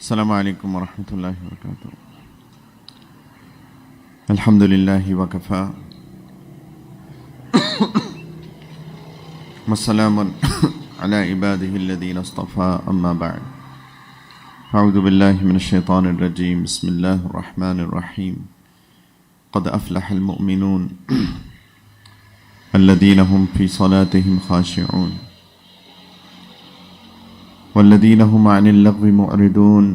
السلام علیکم ورحمۃ اللہ وبرکاتہ۔ الحمد للہ وکفا والسلام علی عبادہ الذین اصطفى اما بعد اعوذ باللہ من الشیطان الرجیم بسم اللہ الرحمن الرحیم قد افلح المؤمنون الذین هم فی صلاتهم خاشعون والذین هم عن اللغو معرضون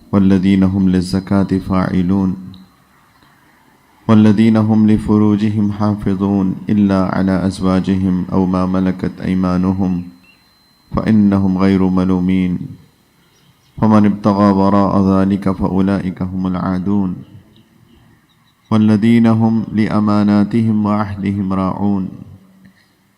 والذین هم للزکاة فاعلون والذین هم لفروجهم حافظون الا على ازواجهم او ما ملكت ايمانهم فانهم غیر ملومین فمن ابتغى وراء ذلك فاولئک هم العادون والذین هم لأماناتهم وعهدهم راعون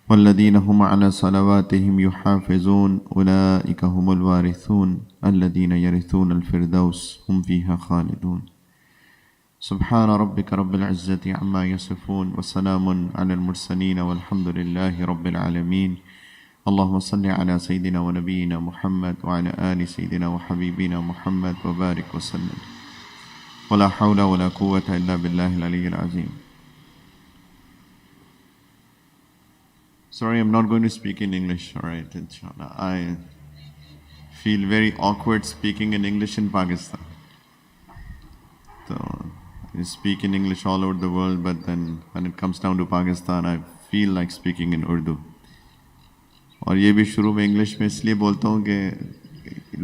والذین هم على صلواتهم يحافظون اولئک هم الوارثون الذین يرثون الفردوس هم فيها خالدون سبحان ربک رب العزة عما يصفون وسلام على المرسلین والحمد لله رب العالمین اللهم صل على سيدنا ونبينا محمد وعلى آل سيدنا وحبيبنا محمد وبارك وسلم ولا حول ولا قوة إلا بالله العلي العظيم. Sorry, I'm not going to speak in English, all right, inshallah. I feel very awkward speaking in English in Pakistan. So, I speak in English all over the world, but then when it comes down to Pakistan, I feel like speaking in Urdu. اور یہ بھی شروع میں English میں اس لیے بولتا ہوں کہ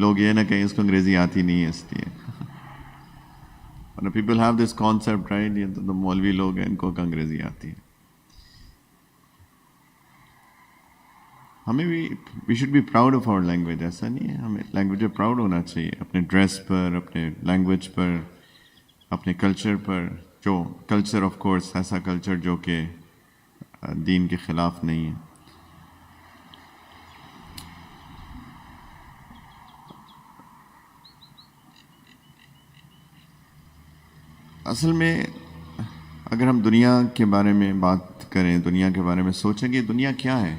لوگ یہ نہ کہیں اس کو انگریزی آتی نہیں ہے اس لیے. People have this concept right, یہ تو مولوی لوگ ہیں ان کو انگریزی آتی ہے. ہمیں بھی we should be proud of our language. ایسا نہیں ہے، ہمیں لینگویج پہ پراؤڈ ہونا چاہیے، اپنے ڈریس پر، اپنے لینگویج پر، اپنے کلچر پر. جو کلچر آف کورس ایسا کلچر جو کہ دین کے خلاف نہیں ہے. اصل میں اگر ہم دنیا کے بارے میں بات کریں، دنیا کے بارے میں سوچیں کہ دنیا کیا ہے،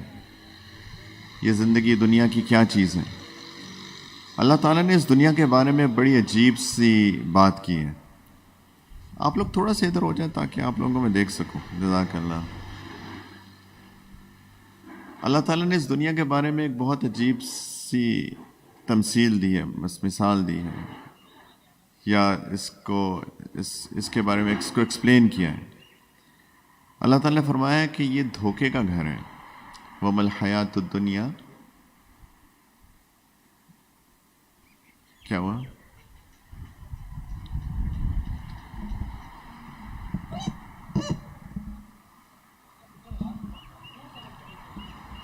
یہ زندگی دنیا کی کیا چیز ہے. اللہ تعالیٰ نے اس دنیا کے بارے میں بڑی عجیب سی بات کی ہے. آپ لوگ تھوڑا سا ادھر ہو جائیں تاکہ آپ لوگوں کو میں دیکھ سکوں. جزاک اللہ. اللہ تعالیٰ نے اس دنیا کے بارے میں ایک بہت عجیب سی تمثیل دی ہے، بس مثال دی ہے، یا اس کے بارے میں اس کو ایکسپلین کیا ہے. اللہ تعالیٰ نے فرمایا ہے کہ یہ دھوکے کا گھر ہے. وَمَا الْحَيَاةُ الدُّنْيَا. کیا ہوا؟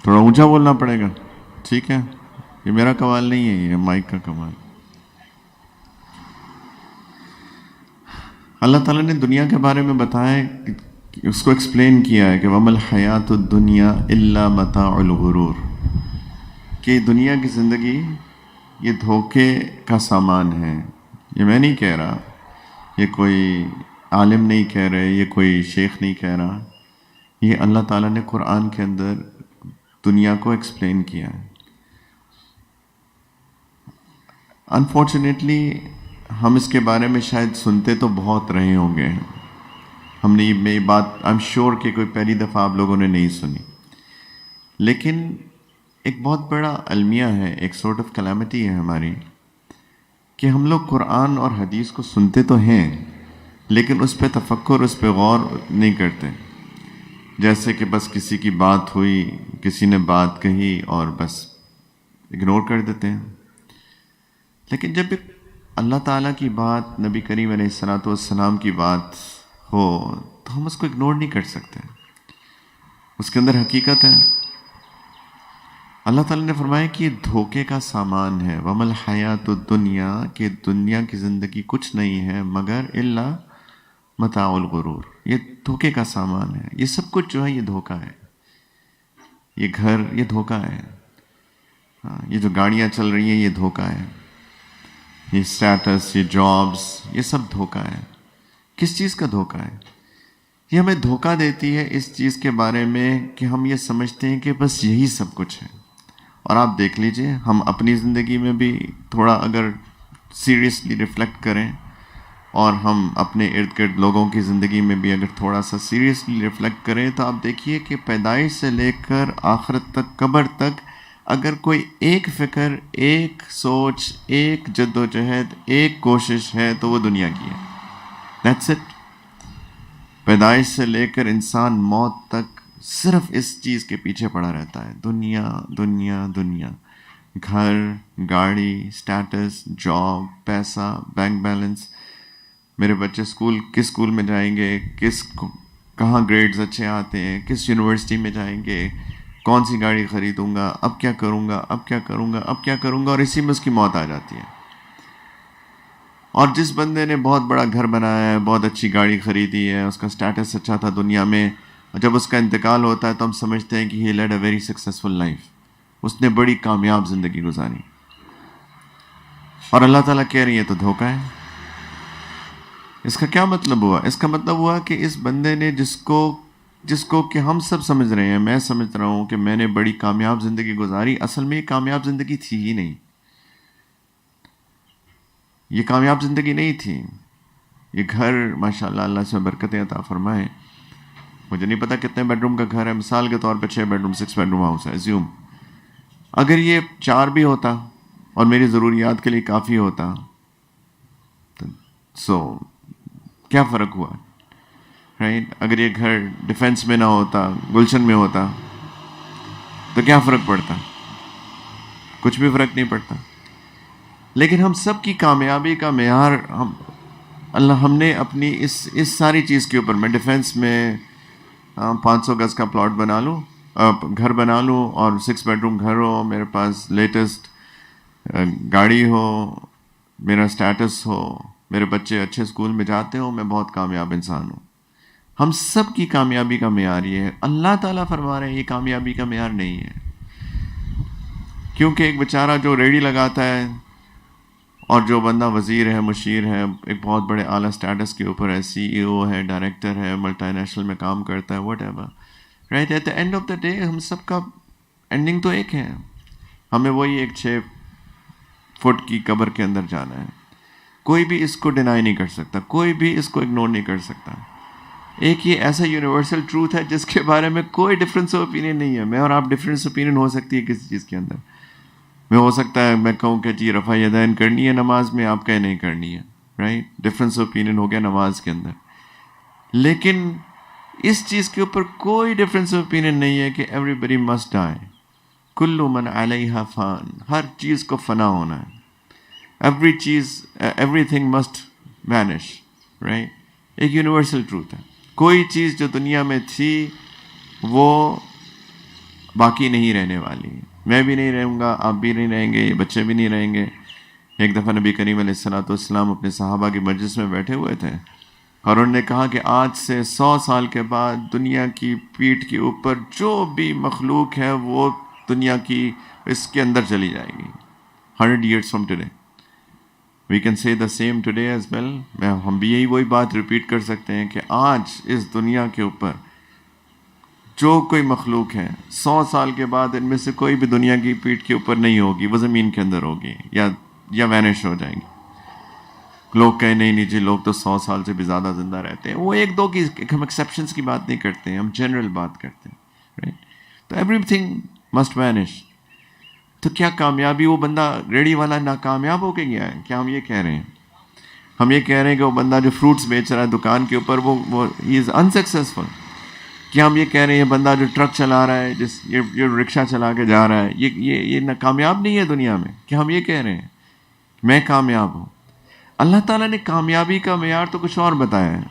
تھوڑا اونچا بولنا پڑے گا. ٹھیک ہے، یہ میرا کمال نہیں ہے، یہ مائک کا کمال. اللہ تعالیٰ نے دنیا کے بارے میں بتایا ہے، اس کو ایکسپلین کیا ہے کہ وَمَا الْحَيَاةُ الدُّنْيَا إِلَّا مَتَاعُ الْغُرُورِ، کہ دنیا کی زندگی یہ دھوکے کا سامان ہے. یہ میں نہیں کہہ رہا، یہ کوئی عالم نہیں کہہ رہے، یہ کوئی شیخ نہیں کہہ رہا، یہ اللہ تعالیٰ نے قرآن کے اندر دنیا کو ایکسپلین کیا ہے. انفارچونیٹلی ہم اس کے بارے میں شاید سنتے تو بہت رہے ہوں گے. ہم نے یہ بات آئی ایم شیور کہ کوئی پہلی دفعہ آپ لوگوں نے نہیں سنی، لیکن ایک بہت بڑا المیہ ہے، ایک سورٹ آف کلیمٹی ہے ہماری، کہ ہم لوگ قرآن اور حدیث کو سنتے تو ہیں لیکن اس پہ تفکر، اس پہ غور نہیں کرتے. جیسے کہ بس کسی کی بات ہوئی، کسی نے بات کہی اور بس اگنور کر دیتے ہیں. لیکن جب ایک اللہ تعالیٰ کی بات، نبی کریم علیہ الصلوۃ والسلام کی بات ہو تو ہم اس کو اگنور نہیں کر سکتے. اس کے اندر حقیقت ہے. اللہ تعالیٰ نے فرمایا کہ یہ دھوکے کا سامان ہے. وَمَا الْحَيَاةُ الدُّنْيَا، کہ دنیا کی زندگی کچھ نہیں ہے مگر الا متاع الغرور، یہ دھوکے کا سامان ہے. یہ سب کچھ جو ہے یہ دھوکہ ہے. یہ گھر یہ دھوکہ ہے، یہ جو گاڑیاں چل رہی ہیں یہ دھوکہ ہے، یہ اسٹیٹس، یہ جابس، یہ سب دھوکہ ہے. کس چیز کا دھوکہ ہے؟ یہ ہمیں دھوکہ دیتی ہے اس چیز کے بارے میں کہ ہم یہ سمجھتے ہیں کہ بس یہی سب کچھ ہے. اور آپ دیکھ لیجئے، ہم اپنی زندگی میں بھی تھوڑا اگر سیریسلی ریفلیکٹ کریں، اور ہم اپنے ارد گرد لوگوں کی زندگی میں بھی اگر تھوڑا سا سیریسلی ریفلیکٹ کریں تو آپ دیکھیے کہ پیدائش سے لے کر آخرت تک، قبر تک، اگر کوئی ایک فکر، ایک سوچ، ایک جد و جہد، ایک کوشش ہے تو وہ دنیا کی ہے. That's it. پیدائش سے لے کر انسان موت تک صرف اس چیز کے پیچھے پڑا رہتا ہے، دنیا دنیا دنیا. گھر، گاڑی، سٹیٹس، جاب، پیسہ، بینک بیلنس، میرے بچے کس اسکول میں جائیں گے، کہاں گریڈز اچھے آتے ہیں، کس یونیورسٹی میں جائیں گے، کون سی گاڑی خریدوں گا، اب کیا کروں گا، اب کیا کروں گا، اب کیا کروں گا، اور اسی میں اس کی موت آ جاتی ہے. اور جس بندے نے بہت بڑا گھر بنایا ہے، بہت اچھی گاڑی خریدی ہے، اس کا سٹیٹس اچھا تھا دنیا میں، جب اس کا انتقال ہوتا ہے تو ہم سمجھتے ہیں کہ he lead a very successful life, اس نے بڑی کامیاب زندگی گزاری. اور اللہ تعالیٰ کہہ رہی ہے تو دھوکہ ہے. اس کا کیا مطلب ہوا؟ اس کا مطلب ہوا کہ اس بندے نے جس کو کہ ہم سب سمجھ رہے ہیں، میں سمجھ رہا ہوں کہ میں نے بڑی کامیاب زندگی گزاری، اصل میں یہ کامیاب زندگی تھی ہی نہیں. یہ کامیاب زندگی نہیں تھی. یہ گھر ماشاءاللہ اللہ سے برکتیں عطا فرمائے، مجھے نہیں پتا کتنے بیڈ روم کا گھر ہے، مثال کے طور پہ 6 bed room 6 bed room house ہے ایزیوم. اگر یہ 4 بھی ہوتا اور میری ضروریات کے لیے کافی ہوتا سو کیا فرق ہوا؟ رائٹ. اگر یہ گھر ڈیفنس میں نہ ہوتا، گلشن میں ہوتا، تو کیا فرق پڑتا؟ کچھ بھی فرق نہیں پڑتا. لیکن ہم سب کی کامیابی کا معیار ہم نے اپنی اس ساری چیز کے اوپر، میں ڈیفنس میں 500 گز کا پلاٹ بنا لوں، گھر بنا لوں، اور 6 بیڈ روم گھر ہو، میرے پاس لیٹسٹ گاڑی ہو، میرا سٹیٹس ہو، میرے بچے اچھے اسکول میں جاتے ہوں، میں بہت کامیاب انسان ہوں. ہم سب کی کامیابی کا معیار یہ ہے. اللہ تعالیٰ فرما رہے ہیں یہ کامیابی کا معیار نہیں ہے. کیونکہ ایک بیچارہ جو ریڑھی لگاتا ہے اور جو بندہ وزیر ہے، مشیر ہے، ایک بہت بڑے اعلیٰ سٹیٹس کے اوپر ہے، سی ای او ہے، ڈائریکٹر ہے، ملٹی نیشنل میں کام کرتا ہے، whatever, right. At the end of the day ہم سب کا اینڈنگ تو ایک ہے. ہمیں وہی ایک 6 فٹ کی قبر کے اندر جانا ہے. کوئی بھی اس کو ڈینائی نہیں کر سکتا، کوئی بھی اس کو اگنور نہیں کر سکتا. ایک یہ ایسا یونیورسل ٹروتھ ہے جس کے بارے میں کوئی ڈفرینس آف اوپینین نہیں ہے. میں اور آپ ڈفرینس اوپینین ہو سکتی ہے کسی چیز کے اندر. میں ہو سکتا ہے میں کہوں کہ جی رفع یدین کرنی ہے نماز میں، آپ کہیں نہیں کرنی ہے، رائٹ. ڈفرینس آف اوپینین ہو گیا نماز کے اندر. لیکن اس چیز کے اوپر کوئی ڈفرینس آف اوپینین نہیں ہے کہ ایوری بڈی مسٹ ڈائی، کل من علیہا فان، ہر چیز کو فنا ہونا ہے. Every thing must vanish, right. ایک یونیورسل ٹروتھ ہے. کوئی چیز جو دنیا میں تھی وہ باقی نہیں رہنے والی. میں بھی نہیں رہوں گا، آپ بھی نہیں رہیں گے، یہ بچے بھی نہیں رہیں گے. ایک دفعہ نبی کریم علیہ الصلوۃ والسلام اپنے صحابہ کی مجلس میں بیٹھے ہوئے تھے اور انہوں نے کہا کہ آج سے 100 سال کے بعد دنیا کی پیٹھ کے اوپر جو بھی مخلوق ہے وہ دنیا کی اس کے اندر چلی جائے گی. 100 years from today. We can say the same today as well. ہم بھی یہی وہی بات ریپیٹ کر سکتے ہیں کہ آج اس دنیا کے اوپر جو کوئی مخلوق ہے 100 سال کے بعد ان میں سے کوئی بھی دنیا کی پیٹھ کے اوپر نہیں ہوگی، وہ زمین کے اندر ہوگی یا وینش ہو جائیں گی. لوگ کہیں نہیں جی لوگ تو 100 سال سے بھی زیادہ زندہ رہتے ہیں. وہ ایک دو کی ہم ایکسیپشنس کی بات نہیں کرتے ہیں، ہم جنرل بات کرتے ہیں، رائٹ. تو ایوری تھنگ مسٹ وینش. تو کیا کامیابی وہ بندہ ریڑھی والا ناکامیاب ہو کے گیا ہے؟ کیا ہم یہ کہہ رہے ہیں؟ ہم یہ کہہ رہے ہیں کہ وہ بندہ جو فروٹس بیچ رہا ہے دکان کے اوپر وہ ہی از انسکسیزفل؟ کیا ہم یہ کہہ رہے ہیں یہ بندہ جو ٹرک چلا رہا ہے، یہ رکشہ چلا کے جا رہا ہے، یہ ناکامیاب نہیں ہے دنیا میں؟ کیا ہم یہ کہہ رہے ہیں میں کامیاب ہوں؟ اللہ تعالیٰ نے کامیابی کا معیار تو کچھ اور بتایا ہے.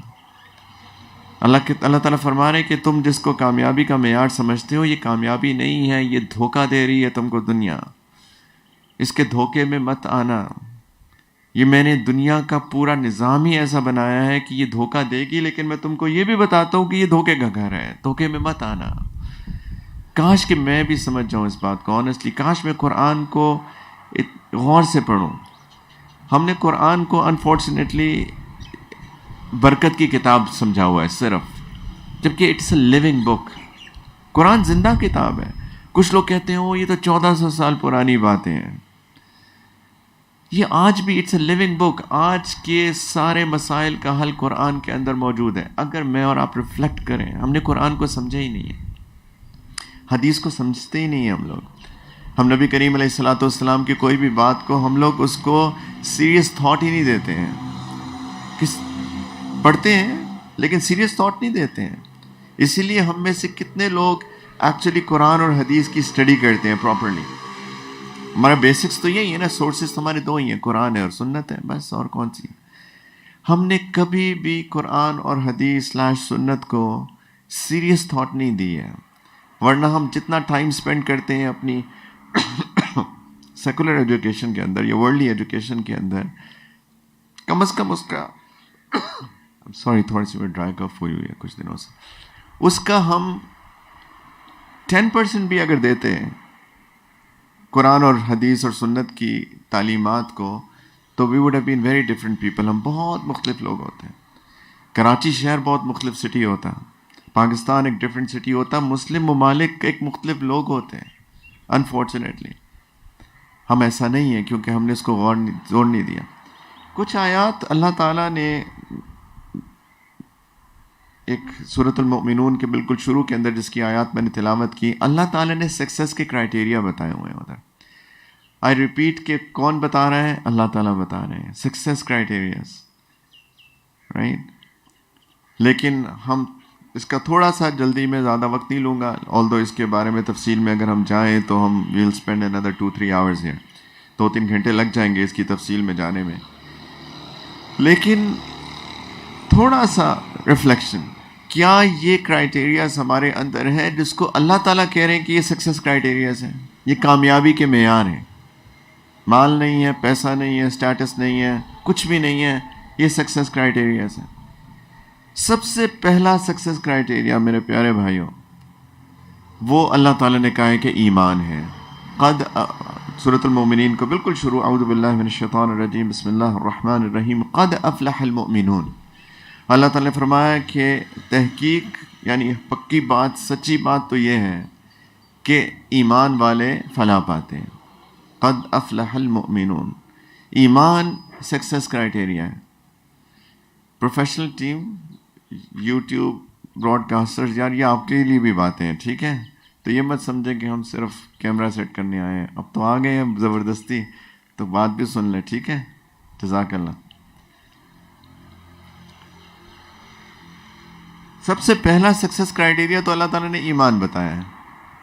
اللہ تعالیٰ فرما رہے ہیں کہ تم جس کو کامیابی کا معیار سمجھتے ہو یہ کامیابی نہیں ہے، یہ دھوکہ دے رہی ہے تم کو دنیا. اس کے دھوکے میں مت آنا. یہ میں نے دنیا کا پورا نظام ہی ایسا بنایا ہے کہ یہ دھوکہ دے گی، لیکن میں تم کو یہ بھی بتاتا ہوں کہ یہ دھوکے کا گھر ہے، دھوکے میں مت آنا. کاش کہ میں بھی سمجھ جاؤں اس بات کو آنیسٹلی. کاش میں قرآن کو غور سے پڑھوں. ہم نے قرآن کو انفارچونیٹلی برکت کی کتاب سمجھا ہوا ہے صرف، جبکہ اٹس اے لیونگ بک. قرآن زندہ کتاب ہے. کچھ لوگ کہتے ہیں وہ یہ تو 1400 سال پرانی باتیں ہیں. یہ آج بھی اٹس اے لیونگ بک. آج کے سارے مسائل کا حل قرآن کے اندر موجود ہے. اگر میں اور آپ ریفلیکٹ کریں, ہم نے قرآن کو سمجھا ہی نہیں ہے, حدیث کو سمجھتے ہی نہیں ہیں ہم لوگ. ہم نبی کریم علیہ الصلوۃ والسلام کی کوئی بھی بات کو ہم لوگ اس کو سیریس تھاٹ ہی نہیں دیتے ہیں. پڑھتے ہیں لیکن سیریس تھاٹ نہیں دیتے ہیں. اسی لیے ہم میں سے کتنے لوگ ایکچولی قرآن اور حدیث کی اسٹڈی کرتے ہیں پراپرلی. ہمارا بیسکس تو یہی ہے نا, سورسز ہمارے دو ہی ہیں, قرآن ہے اور سنت ہے, بس اور کون سی. ہم نے کبھی بھی قرآن اور حدیث / سنت کو سیریس تھاٹ نہیں دی ہے. ورنہ ہم جتنا ٹائم اسپینڈ کرتے ہیں اپنی سیکولر ایجوکیشن کے اندر یا ورلڈلی ایجوکیشن کے اندر, کم از کم اس کا سوری تھوڑی سی ڈرائی کف ہوئی ہے کچھ دنوں سے, اس کا ہم 10% بھی اگر دیتے ہیں قرآن اور حدیث اور سنت کی تعلیمات کو, تو we would have been very different people. ہم بہت مختلف لوگ ہوتے ہیں. کراچی شہر بہت مختلف سٹی ہوتا, پاکستان ایک ڈفرینٹ سٹی ہوتا, مسلم ممالک ایک مختلف لوگ ہوتے ہیں. انفارچونیٹلی ہم ایسا نہیں ہے کیونکہ ہم نے اس کو زور نہیں دیا. کچھ آیات اللہ تعالیٰ نے ایک سورۃ المؤمنون کے بالکل شروع کے اندر جس کی آیات میں نے تلاوت کی, اللہ تعالیٰ نے سکسیس کے کرائٹیریا بتائے ہوئے ہیں ادھر. آئی ریپیٹ کہ کون بتا رہا ہے؟ اللہ تعالیٰ بتا رہے ہیں سکسیس کرائٹیریاز, رائٹ. لیکن ہم اس کا تھوڑا سا جلدی میں زیادہ وقت نہیں لوں گا, آلدو اس کے بارے میں تفصیل میں اگر ہم جائیں تو ہم well spend another 2-3 hours here, 2-3 گھنٹے لگ جائیں گے اس کی تفصیل میں جانے میں. لیکن تھوڑا سا ریفلیکشن, کیا یہ کرائٹیریاز ہمارے اندر ہے جس کو اللہ تعالیٰ کہہ رہے ہیں کہ یہ سکسیس کرائٹیریاز ہیں, یہ کامیابی کے معیار ہیں. مال نہیں ہے, پیسہ نہیں ہے, اسٹیٹس نہیں ہے, کچھ بھی نہیں ہے, یہ سکسیس کرائٹیریاز ہیں. سب سے پہلا سکسیس کرائٹیریا میرے پیارے بھائیوں, وہ اللہ تعالیٰ نے کہا ہے کہ ایمان ہے. قد سورۃ المؤمنین کو بالکل شروع, اعوذ باللہ من الشیطان الرجیم, بسم اللہ الرحمن الرحیم, قد افلح المؤمنون. اللہ تعالیٰ نے فرمایا کہ تحقیق یعنی پکی بات, سچی بات تو یہ ہے کہ ایمان والے فلاح پاتے ہیں. قد افلح المؤمنون, ایمان سکسیس کرائٹیریا ہے. Professional team, YouTube broadcasters, یار یہ آپ کے لیے بھی باتیں ہیں, ٹھیک ہے. تو یہ مت سمجھیں کہ ہم صرف کیمرہ سیٹ کرنے آئے ہیں, اب تو آ گئے ہیں زبردستی, تو بات بھی سن لیں, ٹھیک ہے. جزاک اللہ. سب سے پہلا سکسیس کرائٹیریا تو اللہ تعالیٰ نے ایمان بتایا ہے,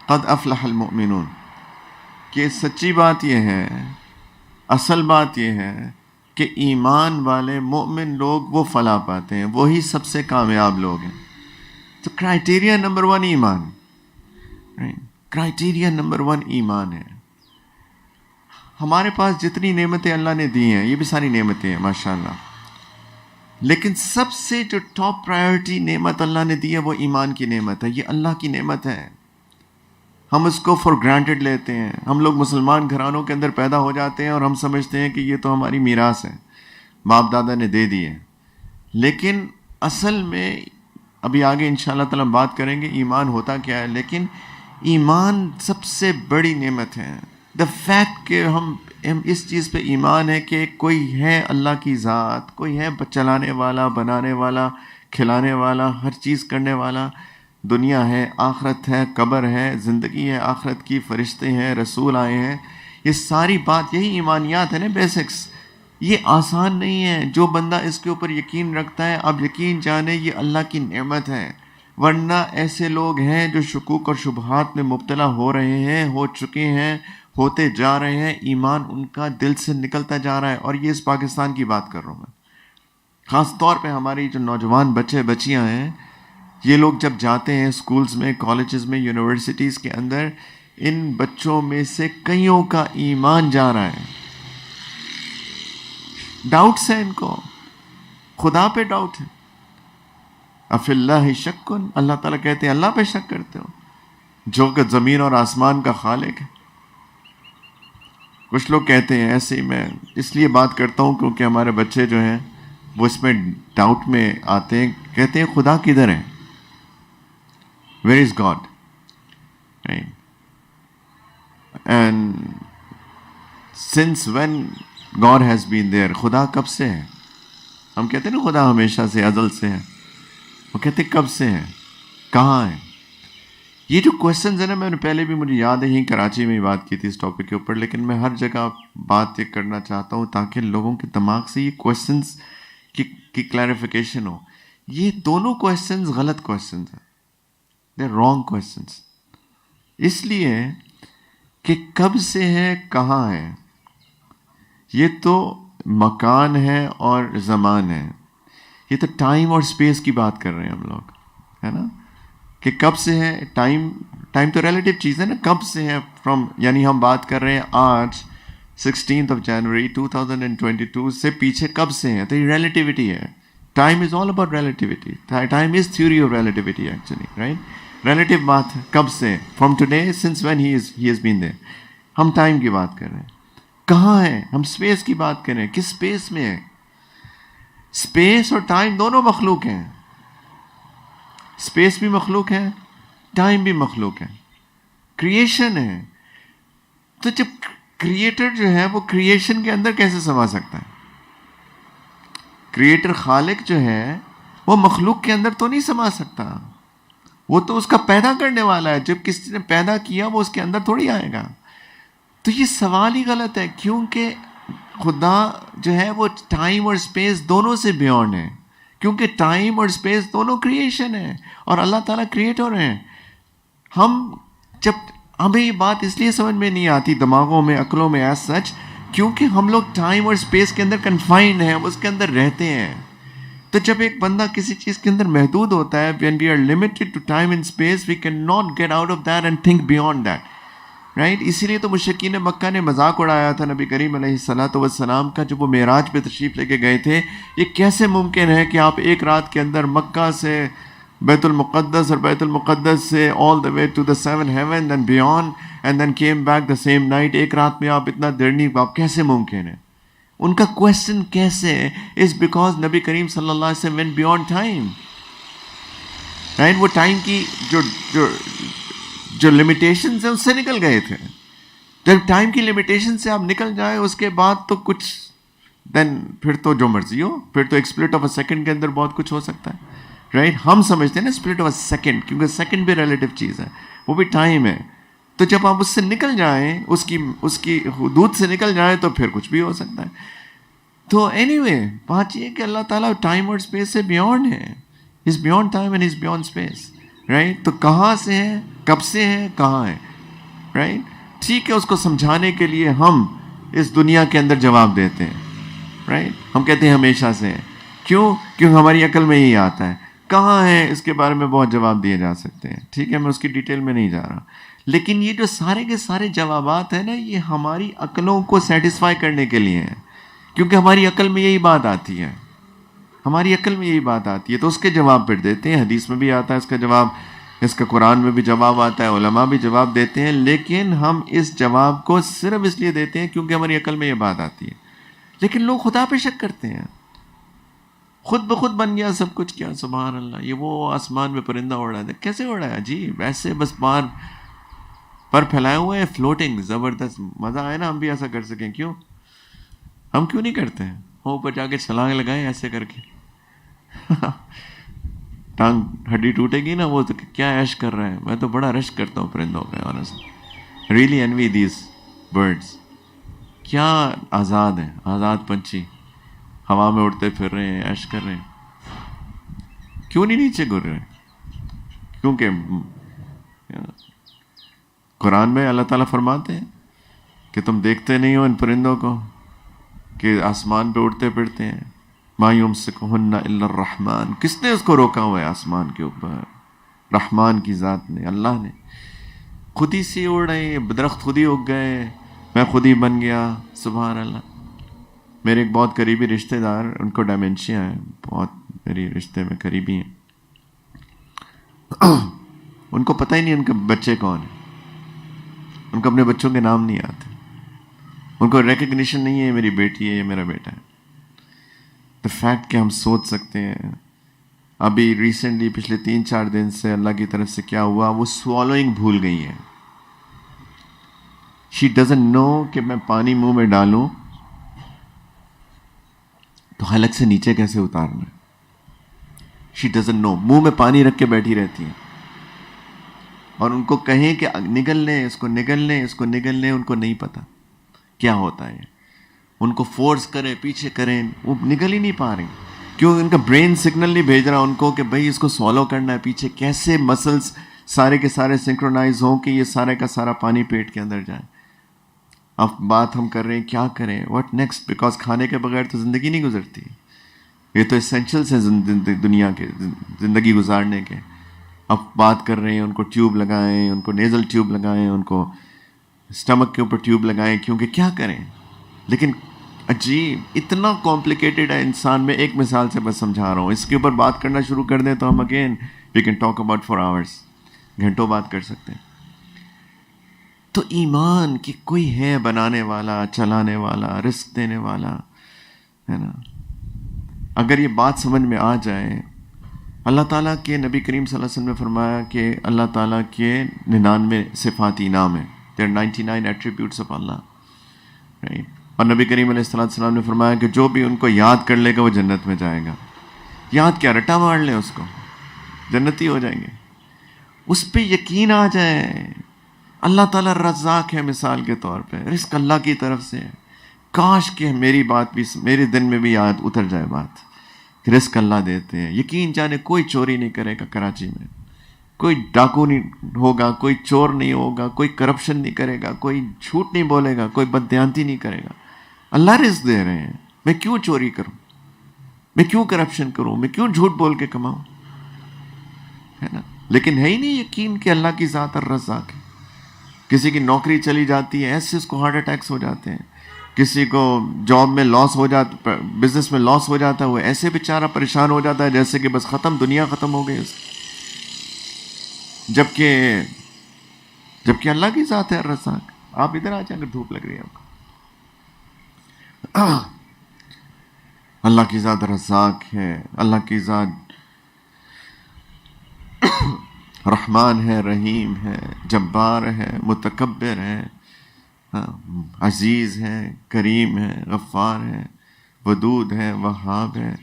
قد افلح المؤمنون. کہ سچی بات یہ ہے, اصل بات یہ ہے کہ ایمان والے مومن لوگ وہ فلاح پاتے ہیں, وہی سب سے کامیاب لوگ ہیں. تو کرائٹیریا نمبر 1 ایمان, کرائٹیریا نمبر 1 ایمان ہے. ہمارے پاس جتنی نعمتیں اللہ نے دی ہیں, یہ بھی ساری نعمتیں ہیں ماشاءاللہ, لیکن سب سے جو ٹاپ پرائیورٹی نعمت اللہ نے دی ہے وہ ایمان کی نعمت ہے. یہ اللہ کی نعمت ہے, ہم اس کو فار گرانٹیڈ لیتے ہیں. ہم لوگ مسلمان گھرانوں کے اندر پیدا ہو جاتے ہیں اور ہم سمجھتے ہیں کہ یہ تو ہماری میراث ہے, باپ دادا نے دے دی ہے. لیکن اصل میں ابھی آگے انشاءاللہ تعالیٰ ہم بات کریں گے ایمان ہوتا کیا ہے. لیکن ایمان سب سے بڑی نعمت ہے. دا فیکٹ کہ ہم اس چیز پہ ایمان ہے کہ کوئی ہے اللہ کی ذات, کوئی ہے چلانے والا, بنانے والا, کھلانے والا, ہر چیز کرنے والا. دنیا ہے, آخرت ہے, قبر ہے, زندگی ہے آخرت کی, فرشتے ہیں, رسول آئے ہیں. یہ ساری بات, یہی ایمانیات ہے نا, بیسکس. یہ آسان نہیں ہے. جو بندہ اس کے اوپر یقین رکھتا ہے, آپ یقین جانے یہ اللہ کی نعمت ہے. ورنہ ایسے لوگ ہیں جو شکوک اور شبہات میں مبتلا ہو رہے ہیں, ہو چکے ہیں, ہوتے جا رہے ہیں. ایمان ان کا دل سے نکلتا جا رہا ہے. اور یہ اس پاکستان کی بات کر رہا ہوں میں, خاص طور پہ ہماری جو نوجوان بچے بچیاں ہیں, یہ لوگ جب جاتے ہیں اسکولز میں, کالجز میں, یونیورسٹیز کے اندر, ان بچوں میں سے کئیوں کا ایمان جا رہا ہے. ڈاؤٹس ہیں ان کو, خدا پہ ڈاؤٹ ہے. افی اللہ شک, اللہ تعالیٰ کہتے ہیں اللہ پہ شک کرتے ہو جو کہ زمین اور آسمان کا خالق ہے. کچھ لوگ کہتے ہیں, ایسے ہی میں اس لیے بات کرتا ہوں کیونکہ ہمارے بچے جو ہیں وہ اس میں ڈاؤٹ میں آتے ہیں, کہتے ہیں خدا کدھر ہے, where is God, right? And since when God has been there. خدا کب سے ہے؟ ہم کہتے ہیں نا خدا ہمیشہ سے، ازل سے ہے. وہ کہتے ہیں کب سے ہے، کہاں ہے. یہ جو کوشچنز ہیں نا، میں نے پہلے بھی، مجھے یاد ہے، کراچی میں ہی بات کی تھی اس ٹاپک کے اوپر، لیکن میں ہر جگہ بات یہ کرنا چاہتا ہوں تاکہ لوگوں کے دماغ سے یہ کوشچنز کی کلیریفیکیشن ہو. یہ دونوں کوشچنز غلط کوشچنز ہیں، دے رانگ کوشچنز. اس لیے کہ کب سے ہے، کہاں ہے، یہ تو مکان ہے اور زمان ہے. یہ تو ٹائم اور اسپیس کی بات کر رہے ہیں ہم لوگ، ہے نا، کہ کب سے ہے. ٹائم تو ریلیٹیو چیز ہے نا. کب سے ہے فرام، یعنی ہم بات کر رہے ہیں آج 16 جنوری 2022 سے پیچھے کب سے ہیں، تو یہ ریلیٹیوٹی ہے. Time is all about relativity. Time is theory of relativity actually, right. Relative بات ہے، کب سے، from today, since when he has been there. ہم ٹائم کی بات کر رہے ہیں. کہاں ہے، ہم اسپیس کی بات کر رہے ہیں. کس اسپیس میں ہے؟ اسپیس اور ٹائم دونوں مخلوق ہیں. اسپیس بھی مخلوق ہے، ٹائم بھی مخلوق ہے، کریشن ہے. تو جب کریٹر جو ہے وہ کریشن کے اندر کیسے سما سکتا ہے؟ کریٹر خالق جو ہے وہ مخلوق کے اندر تو نہیں سما سکتا. وہ تو اس کا پیدا کرنے والا ہے. جب کسی نے پیدا کیا وہ اس کے اندر تھوڑی آئے گا. تو یہ سوال ہی غلط ہے، کیونکہ خدا جو ہے وہ ٹائم اور اسپیس دونوں سے بیونڈ ہے. کیونکہ ٹائم اور اسپیس دونوں کریشن ہے اور اللہ تعالیٰ کریٹر ہیں. ہمیں یہ بات اس لیے سمجھ میں نہیں آتی دماغوں میں، عقلوں میں ایز سچ، کیونکہ ہم لوگ ٹائم اور اسپیس کے اندر کنفائنڈ ہیں، اس کے اندر رہتے ہیں. تو جب ایک بندہ کسی چیز کے اندر محدود ہوتا ہے، when we are limited to time and space, we cannot get out of that and think beyond that. Right. اسی لیے تو مشرکین مکہ نے مذاق اڑایا تھا نبی کریم علیہ الصلوۃ والسلام کا جب وہ معراج پہ تشریف لے کے گئے تھے. یہ کیسے ممکن ہے کہ آپ ایک رات کے اندر مکہ سے بیت المقدس اور بیت المقدس سے all the way to the seven heaven and beyond and then came back the same night. ایک رات میں آپ اتنا دیر نہیں، آپ کیسے ممکن ہے؟ ان کا کوشچن کیسے is because نبی کریم صلی اللہ علیہ وسلم went beyond time. رائٹ. وہ ٹائم کی جو لمیٹیشنز ہیں اس سے نکل گئے تھے. جب ٹائم کی لمیٹیشن سے آپ نکل جائیں اس کے بعد تو کچھ دین پھر تو جو مرضی ہو، پھر تو ایک اسپلٹ آف اے سیکنڈ کے اندر بہت کچھ ہو سکتا ہے. رائٹ. ہم سمجھتے ہیں نا اسپلٹ آف اے سیکنڈ، کیونکہ سیکنڈ بھی ریلیٹیو چیز ہے، وہ بھی ٹائم ہے. تو جب آپ اس سے نکل جائیں، اس کی حدود سے نکل جائیں تو پھر کچھ بھی ہو سکتا ہے. تو اینی وے بات یہ کہ اللہ تعالیٰ ٹائم اور اسپیس سے بیونڈ ہے. Is beyond time and is beyond space. Right. تو کہاں سے ہے، کب سے ہے، کہاں ہے. رائٹ. ٹھیک ہے، اس کو سمجھانے کے لیے ہم اس دنیا کے اندر جواب دیتے ہیں. رائٹ. ہم کہتے ہیں ہمیشہ سے ہے. کیوں ہماری عقل میں یہی آتا ہے. کہاں ہے اس کے بارے میں بہت جواب دیے جا سکتے ہیں. ٹھیک ہے، میں اس کی ڈیٹیل میں نہیں جا رہا. لیکن یہ جو سارے کے سارے جوابات ہیں نا، یہ ہماری عقلوں کو سیٹسفائی کرنے کے لیے ہیں. کیونکہ ہماری عقل میں یہی بات آتی ہے، ہماری عقل میں یہی بات آتی ہے، تو اس کے جواب پھر دیتے ہیں. حدیث میں بھی آتا ہے اس کا جواب، اس کا قرآن میں بھی جواب آتا ہے، علماء بھی جواب دیتے ہیں. لیکن ہم اس جواب کو صرف اس لیے دیتے ہیں کیونکہ ہماری عقل میں یہ بات آتی ہے. لیکن لوگ خدا پہ شک کرتے ہیں. خود بخود بن گیا سب کچھ، کیا سبحان اللہ، یہ وہ آسمان میں پرندہ اڑ رہا ہے. کیسے اڑ رہا ہے جی؟ ویسے بس پر پھیلائے ہوئے ہیں، فلوٹنگ. زبردست مزہ آئے نا، ہم بھی ایسا کر سکیں. ہم کیوں نہیں کرتے ہیں؟ اوپر جا کے چھلانگ لگائیں ایسے کر کے. ٹانگ ہڈی ٹوٹے گی نا، وہ تو کیا عیش کر رہے ہیں. میں تو بڑا رش کرتا ہوں پرندوں پہ، honestly really envy these birds. کیا آزاد ہیں، آزاد پنچھی، ہوا میں اڑتے پھر رہے ہیں، عیش کر رہے ہیں. کیوں نہیں نیچے گر رہے؟ کیونکہ قرآن میں اللہ تعالیٰ فرماتے ہیں کہ تم دیکھتے نہیں ہو ان پرندوں کو کہ آسمان پہ اڑتے پھرتے ہیں. ما یمسکہن الا الرحمن. کس نے اس کو روکا ہوا ہے آسمان کے اوپر؟ رحمان کی ذات نے، اللہ نے. خود ہی سے اڑ رہے ہیں، درخت خود ہی اگ گئے، میں خود ہی بن گیا. سبحان اللہ. میرے ایک بہت قریبی رشتہ دار، ان کو ڈیمنشیا ہے، بہت میری رشتے میں قریبی ہیں. ان کو پتہ ہی نہیں ان کے بچے کون ہیں. ان کو اپنے بچوں کے نام نہیں آتے. ان کو ریکگنیشن نہیں ہے، میری بیٹی ہے، یہ میرا بیٹا ہے. دا فیکٹ کہ ہم سوچ سکتے ہیں. ابھی ریسنٹلی پچھلے 3-4 دن سے اللہ کی طرف سے کیا ہوا، وہ سوالوئنگ بھول گئی ہے. شی ڈزنٹ نو کہ میں پانی منہ میں ڈالوں تو حلق سے نیچے کیسے اتارنا ہے. She doesn't know. منہ میں پانی رکھ کے بیٹھی رہتی ہیں, اور ان کو کہیں کہ نگل لیں اس کو, نگل لیں اس کو, نگل لیں, ان کو نہیں پتا کیا ہوتا ہے. ان کو فورس کریں, پیچھے کریں, وہ نگل ہی نہیں پا رہی. کیوں؟ ان کا برین سگنل نہیں بھیج رہا ان کو کہ بھائی اس کو سوالو کرنا ہے. پیچھے کیسے مسلس سارے کے سارے سنکرونائز ہوں کہ یہ سارے کا سارا پانی پیٹ کے اندر جائے. اب بات ہم کر رہے ہیں کیا کریں, واٹ نیکسٹ, بیکاز کھانے کے بغیر تو زندگی نہیں گزرتی. یہ تو اسینشلس ہیں دنیا کے, زندگی گزارنے کے. اب بات کر رہے ہیں ان کو ٹیوب لگائیں, ان کو نیزل ٹیوب لگائیں, ان کو اسٹمک کے اوپر ٹیوب لگائیں, کیونکہ کیا کریں. لیکن عجیب, اتنا کمپلیکیٹڈ ہے انسان. میں ایک مثال سے بس سمجھا رہا ہوں. اس کے اوپر بات کرنا شروع کر دیں تو ہم again we can talk about for hours, گھنٹوں بات کر سکتے ہیں. تو ایمان کہ کوئی ہے بنانے والا, چلانے والا, رزق دینے والا, ہے نا. اگر یہ بات سمجھ میں آ جائے, اللہ تعالیٰ کے نبی کریم صلی اللہ علیہ وسلم نے فرمایا کہ اللہ تعالیٰ کے 99 صفاتی نام ہیں. There are 99 attributes of Allah, right? اور نبی کریم علیہ السلام نے فرمایا کہ جو بھی ان کو یاد کر لے گا وہ جنت میں جائے گا. یاد کیا, رٹا مار لیں اس کو, جنتی ہو جائیں گے. اس پہ یقین آ جائے. اللہ تعالیٰ رزاق ہے مثال کے طور پہ, رزق اللہ کی طرف سے ہے. کاش کہ میری بات بھی, میرے دن میں بھی یاد اتر جائے بات, رزق اللہ دیتے ہیں. یقین جانے کوئی چوری نہیں کرے گا کراچی میں, کوئی ڈاکو نہیں ہوگا, کوئی چور نہیں ہوگا, کوئی کرپشن نہیں کرے گا, کوئی جھوٹ نہیں بولے گا, کوئی بددیانتی نہیں کرے گا. اللہ رزق دے رہے ہیں, میں کیوں چوری کروں, میں کیوں کرپشن کروں, میں کیوں جھوٹ بول کے کماؤں, ہے نا. لیکن ہے ہی نہیں یقین کہ اللہ کی ذات الرزاق ہے. کسی کی نوکری چلی جاتی ہے, ایسے اس کو ہارٹ اٹیکس ہو جاتے ہیں. کسی کو جاب میں لاس ہو جاتا, بزنس میں لاس ہو جاتا ہے, وہ ایسے بیچارہ پریشان ہو جاتا ہے جیسے کہ بس ختم, دنیا ختم ہو گئی اس کی. جبکہ اللہ کی ذات ہے الرزاق. آپ ادھر آ جائیں اگر دھوپ لگ رہی ہے آپ کو. اللہ کی ذات رزاق ہے. اللہ کی ذات رحمان ہے, رحیم ہے, جبار ہے, متکبر ہے, عزیز ہے, کریم ہے, غفار ہے, ودود ہے, وہاب ہے,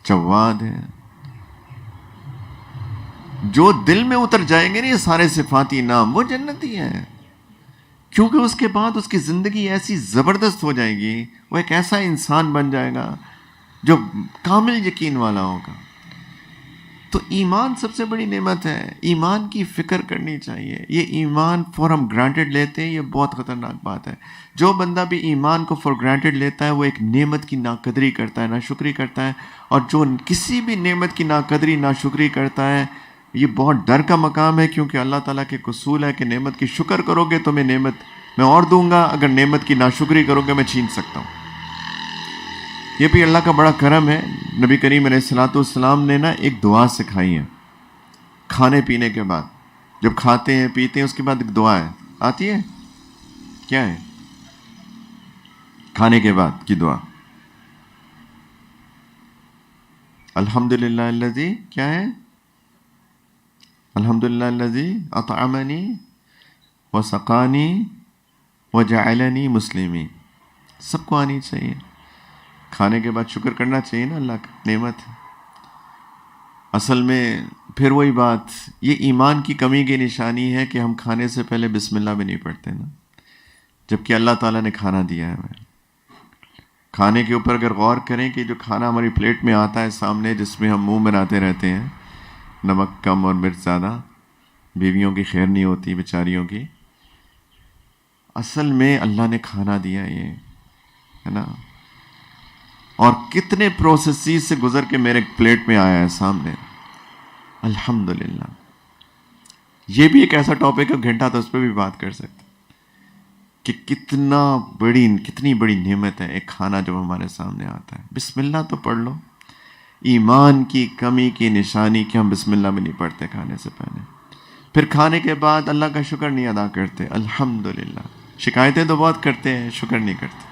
جواد ہے. جو دل میں اتر جائیں گے نا یہ سارے صفاتی نام, وہ جنتی ہیں. کیونکہ اس کے بعد اس کی زندگی ایسی زبردست ہو جائے گی, وہ ایک ایسا انسان بن جائے گا جو کامل یقین والا ہوگا. تو ایمان سب سے بڑی نعمت ہے. ایمان کی فکر کرنی چاہیے. یہ ایمان فار ہم گرانٹیڈ لیتے ہیں, یہ بہت خطرناک بات ہے. جو بندہ بھی ایمان کو فار گرانٹیڈ لیتا ہے وہ ایک نعمت کی ناقدری کرتا ہے, ناشکری کرتا ہے. اور جو کسی بھی نعمت کی ناقدری, ناشکری کرتا ہے, یہ بہت ڈر کا مقام ہے. کیونکہ اللہ تعالیٰ کے اصول ہے کہ نعمت کی شکر کرو گے تو میں اور دوں گا, اگر نعمت کی ناشکری کرو گے میں چھین سکتا ہوں. یہ بھی اللہ کا بڑا کرم ہے. نبی کریم علیہ السلام نے نا ایک دعا سکھائی ہے کھانے پینے کے بعد. جب کھاتے ہیں پیتے ہیں اس کے بعد ایک دعا ہے, آتی ہے. کیا ہے کھانے کے بعد کی دعا؟ الحمدللہ الذی, کیا ہے؟ الحمدللہ الذی اطعمنی وسقانی وجعلنی مسلمین. سب کو آنی چاہیے. کھانے کے بعد شکر کرنا چاہیے نا, اللہ کا نعمت ہے. اصل میں پھر وہی بات, یہ ایمان کی کمی کی نشانی ہے کہ ہم کھانے سے پہلے بسم اللہ بھی نہیں پڑھتے نا, جبکہ اللہ تعالیٰ نے کھانا دیا ہے ہمیں. کھانے کے اوپر اگر غور کریں کہ جو کھانا ہماری پلیٹ میں آتا ہے سامنے, جس میں ہم منہ بناتے رہتے ہیں, نمک کم اور مرچ زیادہ, بیویوں کی خیر نہیں ہوتی بیچاریوں کی. اصل میں اللہ نے کھانا دیا, یہ ہے نا. اور کتنے پروسیسز سے گزر کے میرے پلیٹ میں آیا ہے سامنے. الحمدللہ. یہ بھی ایک ایسا ٹاپک ہے, گھنٹہ تو اس پہ بھی بات کر سکتے کہ کتنی بڑی نعمت ہے ایک کھانا جب ہمارے سامنے آتا ہے. بسم اللہ تو پڑھ لو. ایمان کی کمی کی نشانی کہ ہم بسم اللہ بھی نہیں پڑھتے کھانے سے پہلے. پھر کھانے کے بعد اللہ کا شکر نہیں ادا کرتے. الحمدللہ. شکایتیں تو بہت کرتے ہیں, شکر نہیں کرتے.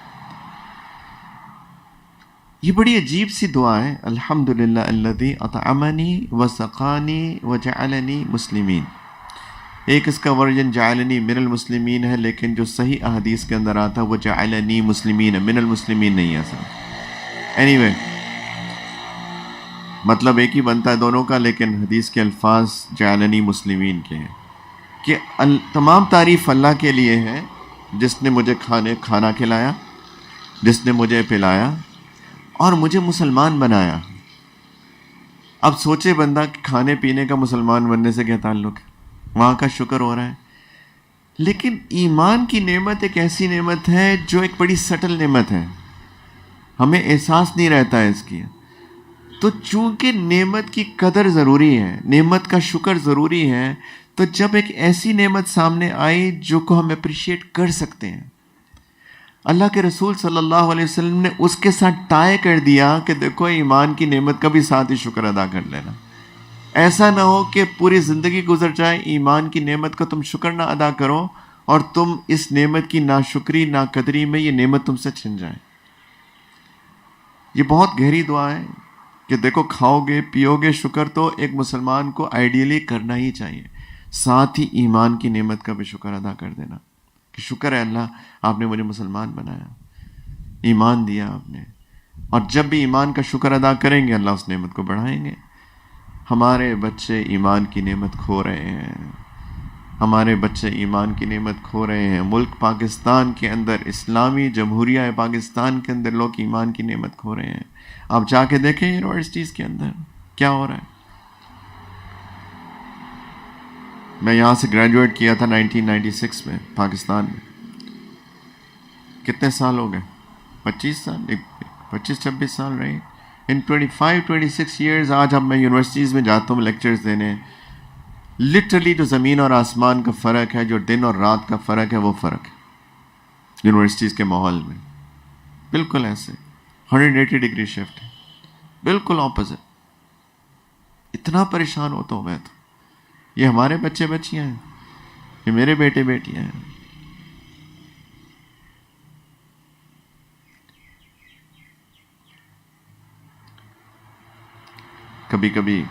یہ بڑی عجیب سی دعا ہے, الحمدللہ الذی اطعمنی وسقانی وجعلنی مسلمین. ایک اس کا ورژن جعلنی من المسلمین ہے، لیکن جو صحیح احادیث کے اندر آتا ہے وہ جعلنی مسلمین ہے، من المسلمین نہیں ہے اصل۔ anyway، مطلب ایک ہی بنتا ہے دونوں کا، لیکن حدیث کے الفاظ جعلنی مسلمین کے ہیں کہ تمام تعریف اللہ کے لیے ہے جس نے مجھے کھانا کھلایا، جس نے مجھے پلایا اور مجھے مسلمان بنایا۔ اب سوچے بندہ کہ کھانے پینے کا مسلمان بننے سے کیا تعلق ہے، وہاں کا شکر ہو رہا ہے۔ لیکن ایمان کی نعمت ایک ایسی نعمت ہے جو ایک بڑی سٹل نعمت ہے، ہمیں احساس نہیں رہتا ہے اس کی۔ تو چونکہ نعمت کی قدر ضروری ہے، نعمت کا شکر ضروری ہے، تو جب ایک ایسی نعمت سامنے آئی جو کو ہم اپریشیٹ کر سکتے ہیں، اللہ کے رسول صلی اللہ علیہ وسلم نے اس کے ساتھ ٹائے کر دیا کہ دیکھو ایمان کی نعمت کا بھی ساتھ ہی شکر ادا کر لینا۔ ایسا نہ ہو کہ پوری زندگی گزر جائے، ایمان کی نعمت کا تم شکر نہ ادا کرو اور تم اس نعمت کی ناشکری ناقدری میں یہ نعمت تم سے چھن جائے۔ یہ بہت گہری دعا ہے کہ دیکھو کھاؤ گے پیو گے شکر تو ایک مسلمان کو آئیڈیلی کرنا ہی چاہیے، ساتھ ہی ایمان کی نعمت کا بھی شکر ادا کر دینا کہ شکر ہے اللہ آپ نے مجھے مسلمان بنایا، ایمان دیا آپ نے۔ اور جب بھی ایمان کا شکر ادا کریں گے اللہ اس نعمت کو بڑھائیں گے۔ ہمارے بچے ایمان کی نعمت کھو رہے ہیں، ہمارے بچے ایمان کی نعمت کھو رہے ہیں۔ ملک پاکستان کے اندر، اسلامی جمہوریہ پاکستان کے اندر لوگ ایمان کی نعمت کھو رہے ہیں۔ آپ جا کے دیکھیں یونیورسٹیز کے اندر کیا ہو رہا ہے۔ میں یہاں سے گریجویٹ کیا تھا 1996 میں پاکستان میں۔ کتنے سال ہو گئے؟ 25 سال، 25-26 سال رہے۔ ان 25-26 ایئرز آج اب میں یونیورسٹیز میں جاتا ہوں لیکچرز دینے، لٹرلی جو زمین اور آسمان کا فرق ہے، جو دن اور رات کا فرق ہے، وہ فرق ہے یونیورسٹیز کے ماحول میں۔ بالکل ایسے 180 ڈگری شفٹ ہے، بالکل اپوزٹ۔ اتنا پریشان ہوتا ہوں میں تو، یہ ہمارے بچے بچیاں ہیں، یہ میرے بیٹے بیٹیاں ہیں۔ کبھی کبھی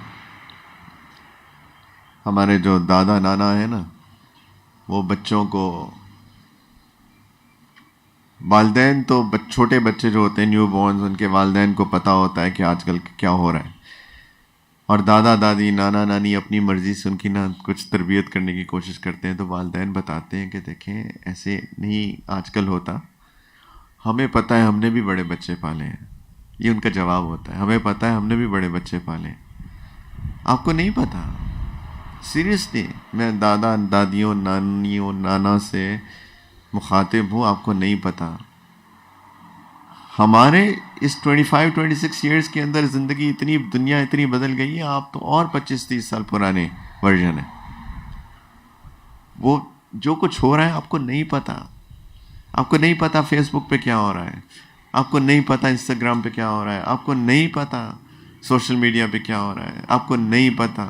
ہمارے جو دادا نانا ہیں نا، وہ بچوں کو، والدین تو چھوٹے بچے جو ہوتے ہیں نیو بورنز، ان کے والدین کو پتہ ہوتا ہے کہ آج کل کیا ہو رہا ہے، اور دادا دادی نانا نانی اپنی مرضی سے ان کی نہ کچھ تربیت کرنے کی کوشش کرتے ہیں، تو والدین بتاتے ہیں کہ دیکھیں ایسے نہیں آج کل ہوتا، ہمیں پتہ ہے ہم نے بھی بڑے بچے پالے ہیں۔ یہ ان کا جواب ہوتا ہے، ہمیں پتہ ہے ہم نے بھی بڑے بچے پالے ہیں، آپ کو نہیں پتہ۔ سیریسلی میں دادا دادیوں نانیوں نانا سے مخاطب ہوں، آپ کو نہیں پتہ۔ ہمارے اس 25-26 ایئرز کے اندر زندگی اتنی، دنیا اتنی بدل گئی ہے، آپ تو اور 25-30 سال پرانے ورژن ہیں۔ وہ جو کچھ ہو رہا ہے آپ کو نہیں پتہ، آپ کو نہیں پتہ فیس بک پہ کیا ہو رہا ہے، آپ کو نہیں پتہ انسٹاگرام پہ کیا ہو رہا ہے، آپ کو نہیں پتہ سوشل میڈیا پہ کیا ہو رہا ہے، آپ کو نہیں پتہ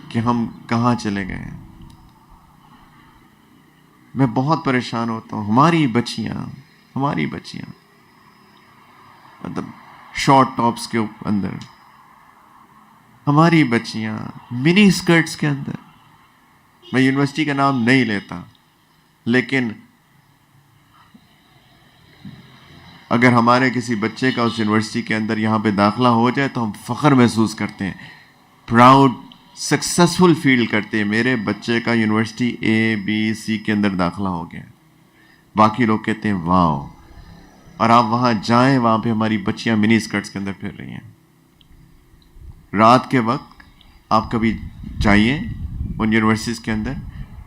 کہ ہم کہاں چلے گئے ہیں۔ میں بہت پریشان ہوتا ہوں، ہماری بچیاں مطلب شارٹ ٹاپس کے اندر، ہماری بچیاں منی اسکرٹس کے اندر۔ میں یونیورسٹی کا نام نہیں لیتا، لیکن اگر ہمارے کسی بچے کا اس یونیورسٹی کے اندر یہاں پہ داخلہ ہو جائے تو ہم فخر محسوس کرتے ہیں، پراؤڈ، سکسیسفل فیل کرتے ہیں، میرے بچے کا یونیورسٹی ABC کے اندر داخلہ ہو گیا۔ باقی لوگ کہتے ہیں واو۔ اور آپ وہاں جائیں، وہاں پہ ہماری بچیاں منی اسکرٹس کے اندر پھر رہی ہیں۔ رات کے وقت آپ کبھی جائیے ان یونیورسٹیز کے اندر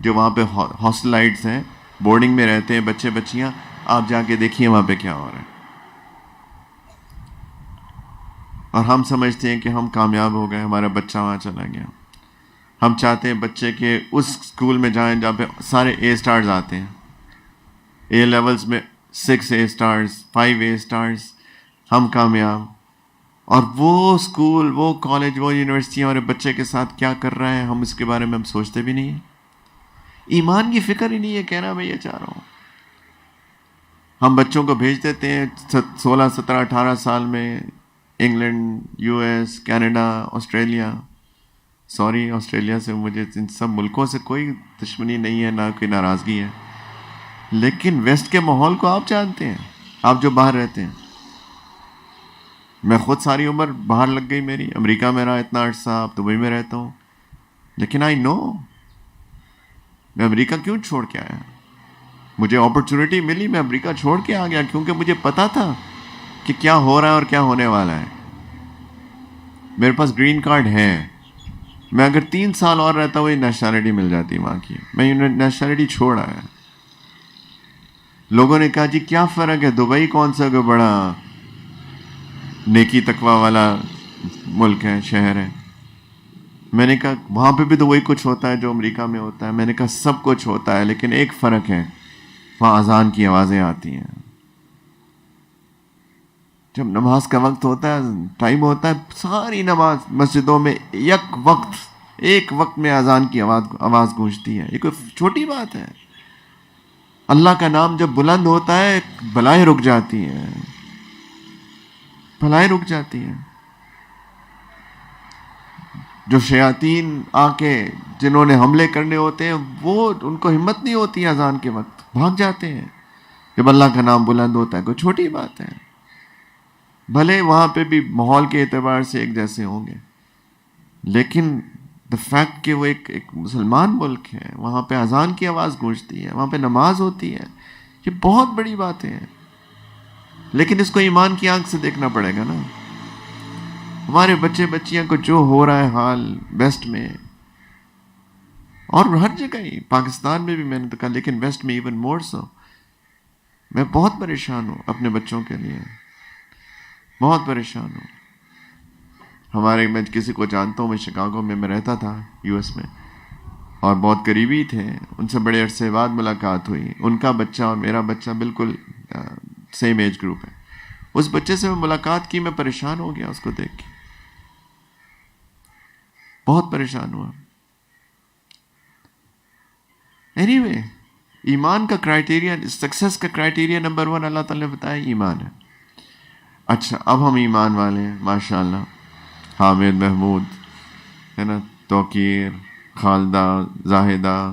جو وہاں پہ ہاسٹلائٹس ہیں، بورڈنگ میں رہتے ہیں بچے بچیاں، آپ جا کے دیکھیے وہاں پہ کیا ہو رہا ہے۔ اور ہم سمجھتے ہیں کہ ہم کامیاب ہو گئے، ہمارا بچہ وہاں چلا گیا۔ ہم چاہتے ہیں بچے کے اس اسکول میں جائیں جہاں پہ سارے A اسٹارز آتے ہیں، A لیولز میں 6 A اسٹارز، 5 A اسٹارز، ہم کامیاب۔ اور وہ اسکول، وہ کالج، وہ یونیورسٹی ہمارے بچے کے ساتھ کیا کر رہا ہے، ہم اس کے بارے میں ہم سوچتے بھی نہیں ہیں۔ ایمان کی فکر ہی نہیں ہے، کہنا میں یہ چاہ رہا ہوں۔ ہم بچوں کو بھیج دیتے ہیں 16 17 18 سال میں England, US، Canada, Australia, sorry Australia سے، مجھے ان سب ملکوں سے کوئی دشمنی نہیں ہے، نہ کوئی ناراضگی ہے، لیکن ویسٹ کے ماحول کو آپ جانتے ہیں، آپ جو باہر رہتے ہیں. میں خود ساری عمر باہر لگ گئی میری، امریکہ میں رہا اتنا عرصہ، اب دبئی میں رہتا ہوں، لیکن آئی نو میں امریکہ کیوں چھوڑ کے آیا. مجھے اپرچونٹی ملی، میں امریکہ چھوڑ کے آ گیا، کیونکہ مجھے پتا تھا کہ کیا ہو رہا ہے اور کیا ہونے والا ہے. میرے پاس گرین کارڈ ہے، میں اگر 3 سال اور رہتا ہوئی نیشنلٹی مل جاتی وہاں کی، میں نیشنلٹی چھوڑ آیا. لوگوں نے کہا جی کیا فرق ہے، دبئی کون سا کوئی بڑا نیکی تقوی والا ملک ہے، شہر ہے. میں نے کہا وہاں پہ بھی تو وہی کچھ ہوتا ہے جو امریکہ میں ہوتا ہے. میں نے کہا سب کچھ ہوتا ہے، لیکن ایک فرق ہے، وہاں اذان کی آوازیں آتی ہیں. جب نماز کا وقت ہوتا ہے، ٹائم ہوتا ہے، ساری نماز مسجدوں میں ایک وقت میں اذان کی آواز گونجتی ہے. یہ کوئی چھوٹی بات ہے. اللہ کا نام جب بلند ہوتا ہے بلائیں رک جاتی ہیں، بلائیں رک جاتی ہیں. جو شیاطین آ کے جنہوں نے حملے کرنے ہوتے ہیں، وہ ان کو ہمت نہیں ہوتی اذان کے وقت، بھاگ جاتے ہیں. جب اللہ کا نام بلند ہوتا ہے، کوئی چھوٹی بات ہے. بھلے وہاں پہ بھی ماحول کے اعتبار سے ایک جیسے ہوں گے، لیکن دا فیکٹ کہ وہ ایک مسلمان ملک ہے، وہاں پہ اذان کی آواز گونجتی ہے، وہاں پہ نماز ہوتی ہے، یہ بہت بڑی باتیں ہیں. لیکن اس کو ایمان کی آنکھ سے دیکھنا پڑے گا نا. ہمارے بچے بچیاں کو جو ہو رہا ہے حال ویسٹ میں، اور ہر جگہ ہی، پاکستان میں بھی میں نے تو کہا، لیکن ویسٹ میں ایون مور سو. میں بہت پریشان ہوں اپنے بچوں کے لیے، بہت پریشان ہوں. میں کسی کو جانتا ہوں، میں شکاگو میں رہتا تھا یو ایس میں، اور بہت قریبی تھے، ان سے بڑے عرصے بعد ملاقات ہوئی. ان کا بچہ اور میرا بچہ بالکل سیم ایج گروپ ہے. اس بچے سے میں ملاقات کی، میں پریشان ہو گیا اس کو دیکھ کے، بہت پریشان ہوا. اینی وے، ایمان کا کرائٹیریا، سکسیس کا کرائٹیریا نمبر 1 اللہ تعالیٰ نے بتایا ایمان ہے. اچھا اب ہم ایمان والے ہیں ماشاء اللہ. حامد، محمود ہے نا، توقیر، خالدہ، زاہدہ،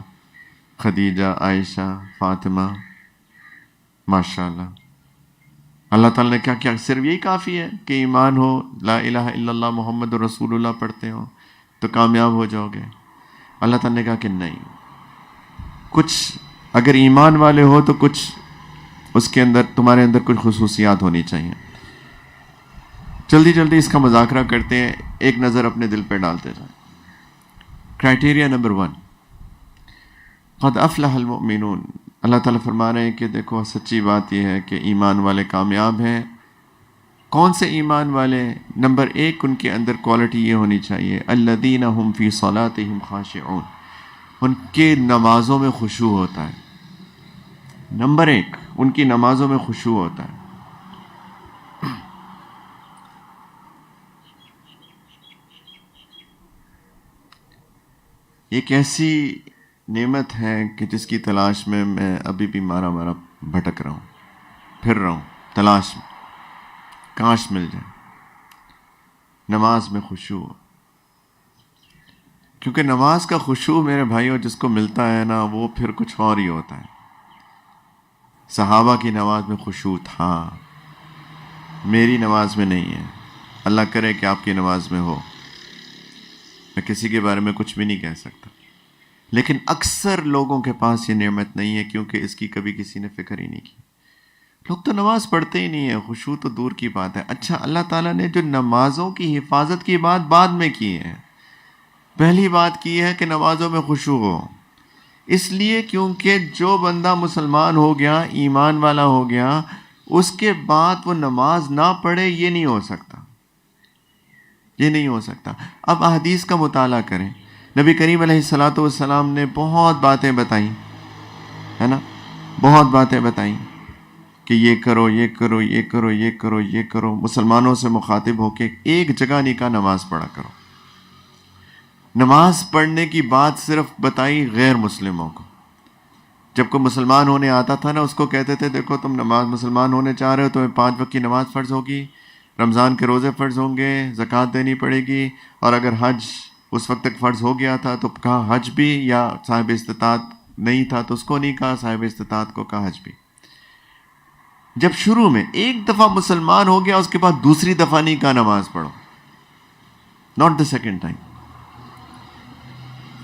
خدیجہ، عائشہ، فاطمہ، ماشاء اللہ. اللہ تعالیٰ نے کیا کیا؟ صرف یہی کافی ہے کہ ایمان ہو، لا الہ الا اللہ محمد رسول اللہ پڑھتے ہو تو کامیاب ہو جاؤ گے. اللہ تعالیٰ نے کہا کہ نہیں، کچھ اگر ایمان والے ہو تو کچھ اس کے اندر، تمہارے اندر کچھ خصوصیات ہونی چاہیے. جلدی اس کا مذاکرہ کرتے ہیں، ایک نظر اپنے دل پہ ڈالتے جائیں. کرائٹیریا نمبر 1، قد افلح المؤمنون. اللہ تعالیٰ فرما رہے ہیں کہ دیکھو سچی بات یہ ہے کہ ایمان والے کامیاب ہیں. کون سے ایمان والے؟ نمبر 1، ان کے اندر کوالٹی یہ ہونی چاہیے، الذین هم فی صلاتہم خاشعون، ان کے نمازوں میں خشوع ہوتا ہے. نمبر 1، ان کی نمازوں میں خشوع ہوتا ہے. ایک ایسی نعمت ہے کہ جس کی تلاش میں ابھی بھی مارا بھٹک رہا ہوں، پھر رہا ہوں تلاش میں، کاش مل جائے. نماز میں خشوع، کیونکہ نماز کا خشوع میرے بھائیوں جس کو ملتا ہے نا، وہ پھر کچھ اور ہی ہوتا ہے. صحابہ کی نماز میں خشوع تھا، میری نماز میں نہیں ہے. اللہ کرے کہ آپ کی نماز میں ہو، میں کسی کے بارے میں کچھ بھی نہیں کہہ سکتا، لیکن اکثر لوگوں کے پاس یہ نعمت نہیں ہے، کیونکہ اس کی کبھی کسی نے فکر ہی نہیں کی. لوگ تو نماز پڑھتے ہی نہیں ہیں، خشوع تو دور کی بات ہے. اچھا اللہ تعالیٰ نے جو نمازوں کی حفاظت کی بات بعد میں کی ہے، پہلی بات کی ہے کہ نمازوں میں خشوع ہو. اس لیے کیونکہ جو بندہ مسلمان ہو گیا، ایمان والا ہو گیا، اس کے بعد وہ نماز نہ پڑھے، یہ نہیں ہو سکتا، یہ نہیں ہو سکتا. اب احادیث کا مطالعہ کریں. نبی کریم علیہ الصلاۃ والسلام نے بہت باتیں بتائیں، ہے نا، بہت باتیں بتائیں کہ یہ کرو، یہ کرو، یہ کرو، یہ کرو، یہ کرو. مسلمانوں سے مخاطب ہو کے ایک جگہ نہیں کہا نماز پڑھا کرو. نماز پڑھنے کی بات صرف بتائی غیر مسلموں کو. جب کوئی مسلمان ہونے آتا تھا نا، اس کو کہتے تھے دیکھو تم مسلمان ہونے چاہ رہے ہو، تمہیں 5 وقت کی نماز فرض ہوگی، رمضان کے روزے فرض ہوں گے، زکوٰۃ دینی پڑے گی، اور اگر حج اس وقت تک فرض ہو گیا تھا تو کہا حج بھی، یا صاحب استطاعت نہیں تھا تو اس کو نہیں کہا، صاحب استطاعت کو کہا حج بھی. جب شروع میں ایک دفعہ مسلمان ہو گیا، اس کے بعد دوسری دفعہ نہیں کہا نماز پڑھو، ناٹ دا سیکنڈ ٹائم.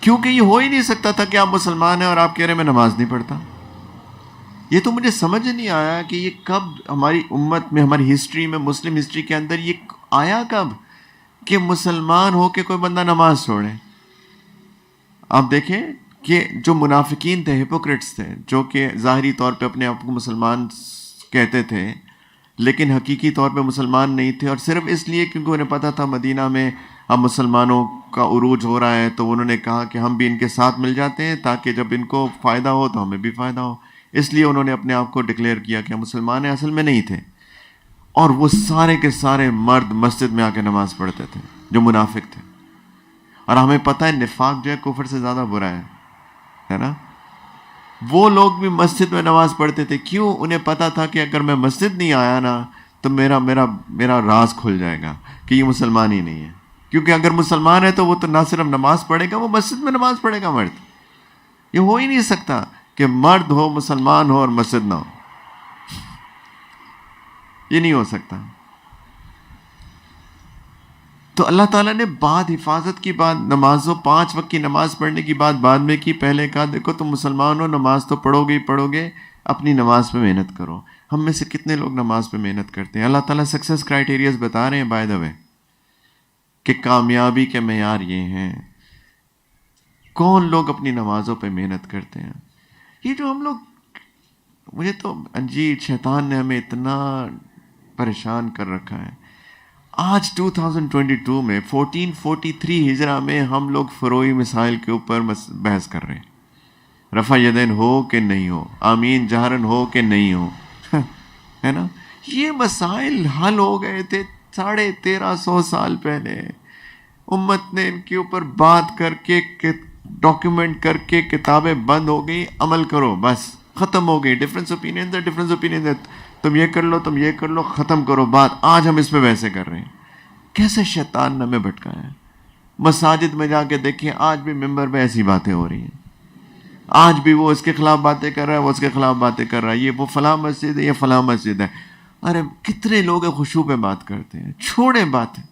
کیونکہ یہ ہو ہی نہیں سکتا تھا کہ آپ مسلمان ہیں اور آپ کہہ رہے میں نماز نہیں پڑھتا. یہ تو مجھے سمجھ نہیں آیا کہ یہ کب ہماری امت میں، ہماری ہسٹری میں، مسلم ہسٹری کے اندر یہ آیا کب کہ مسلمان ہو کے کوئی بندہ نماز چھوڑے. آپ دیکھیں کہ جو منافقین تھے، ہپوکریٹس تھے، جو کہ ظاہری طور پہ اپنے آپ کو مسلمان کہتے تھے لیکن حقیقی طور پہ مسلمان نہیں تھے، اور صرف اس لیے کیونکہ انہیں پتا تھا مدینہ میں اب مسلمانوں کا عروج ہو رہا ہے تو انہوں نے کہا کہ ہم بھی ان کے ساتھ مل جاتے ہیں تاکہ جب ان کو فائدہ ہو تو ہمیں بھی فائدہ ہو. اس لیے انہوں نے اپنے آپ کو ڈکلیئر کیا کہ ہم مسلمان ہیں، اصل میں نہیں تھے. اور وہ سارے کے سارے مرد مسجد میں آ کے نماز پڑھتے تھے جو منافق تھے. اور ہمیں پتہ ہے نفاق جو ہے کفر سے زیادہ برا ہے نا. وہ لوگ بھی مسجد میں نماز پڑھتے تھے. کیوں؟ انہیں پتا تھا کہ اگر میں مسجد نہیں آیا نا تو میرا راز کھل جائے گا کہ یہ مسلمان ہی نہیں ہے. کیونکہ اگر مسلمان ہے تو وہ تو نہ صرف نماز پڑھے گا، وہ مسجد میں نماز پڑھے گا. مرد یہ ہو ہی نہیں سکتا کہ مرد ہو، مسلمان ہو اور مسجد نہ ہو. یہ نہیں ہو سکتا. تو اللہ تعالیٰ نے بعد حفاظت کی بات، نمازوں 5 وقت کی نماز پڑھنے کی بات بعد میں کی. پہلے کہا دیکھو تم مسلمان ہو، نماز تو پڑھو گے ہی پڑھو گے، اپنی نماز پہ محنت کرو. ہم میں سے کتنے لوگ نماز پہ محنت کرتے ہیں؟ اللہ تعالیٰ سکسیس کرائٹیریاز بتا رہے ہیں بائی دا وے کہ کامیابی کے معیار یہ ہیں. کون لوگ اپنی نمازوں پہ محنت کرتے ہیں؟ یہ جو ہم لوگ، مجھے تو جی شیطان نے ہمیں اتنا پریشان کر رکھا ہے. آج 2022 میں 1443 ہجرہ میں ہم لوگ فروعی مسائل کے اوپر بحث کر رہے ہیں. رفع یدین ہو کہ نہیں ہو، آمین جہرن ہو کہ نہیں ہو، ہے نا. یہ مسائل حل ہو گئے تھے 1350 سال پہلے. امت نے ان کے اوپر بات کر کے ڈاکیومنٹ کر کے کتابیں بند ہو گئی، عمل کرو بس ختم ہو گئی. ڈفرینس اوپینین ہے، تم یہ کر لو، تم یہ کر لو، ختم کرو بات. آج ہم اس پہ ویسے کر رہے ہیں. کیسے شیطان نے ہمیں بھٹکایا ہے. مساجد میں جا کے دیکھیں، آج بھی ممبر پہ ایسی باتیں ہو رہی ہیں. آج بھی وہ اس کے خلاف باتیں کر رہا ہے، وہ اس کے خلاف باتیں کر رہا ہے. یہ وہ فلاں مسجد ہے، یہ فلاں مسجد ہے. ارے کتنے لوگ خشوع پہ بات کرتے ہیں. چھوڑیں باتیں.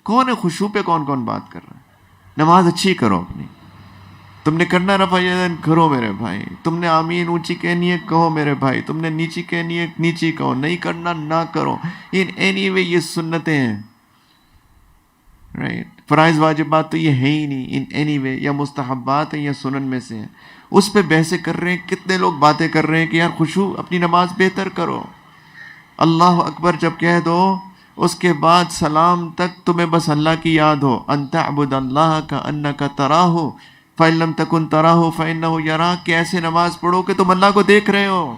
کون ہے خشوع پہ؟ کون بات کر رہا ہے؟ نماز اچھی کرو اپنی. تم نے کرنا رفع یدین کرو میرے بھائی. تم نے آمین اونچی کہنی ہے کہو میرے بھائی. تم نے نیچی کہنی ہے نیچی کہو. نہیں کرنا نہ کرو. ان اینی وے یہ سنتیں ہیں، رائٹ. فرائض واجبات تو یہ ہے ہی نہیں ان اینی وے، یا مستحبات ہیں یا سنن میں سے ہیں. اس پہ بحثیں کر رہے ہیں. کتنے لوگ باتیں کر رہے ہیں کہ یار خشوع اپنی نماز بہتر کرو. اللہ اکبر جب کہہ دو اس کے بعد سلام تک تمہیں بس اللہ کی یاد ہو. ان تعبد اللہ کأنک تراہ فإن لم تکن تراہ فإنہ یراک. کہ ایسے نماز پڑھو کہ تم اللہ کو دیکھ رہے ہو.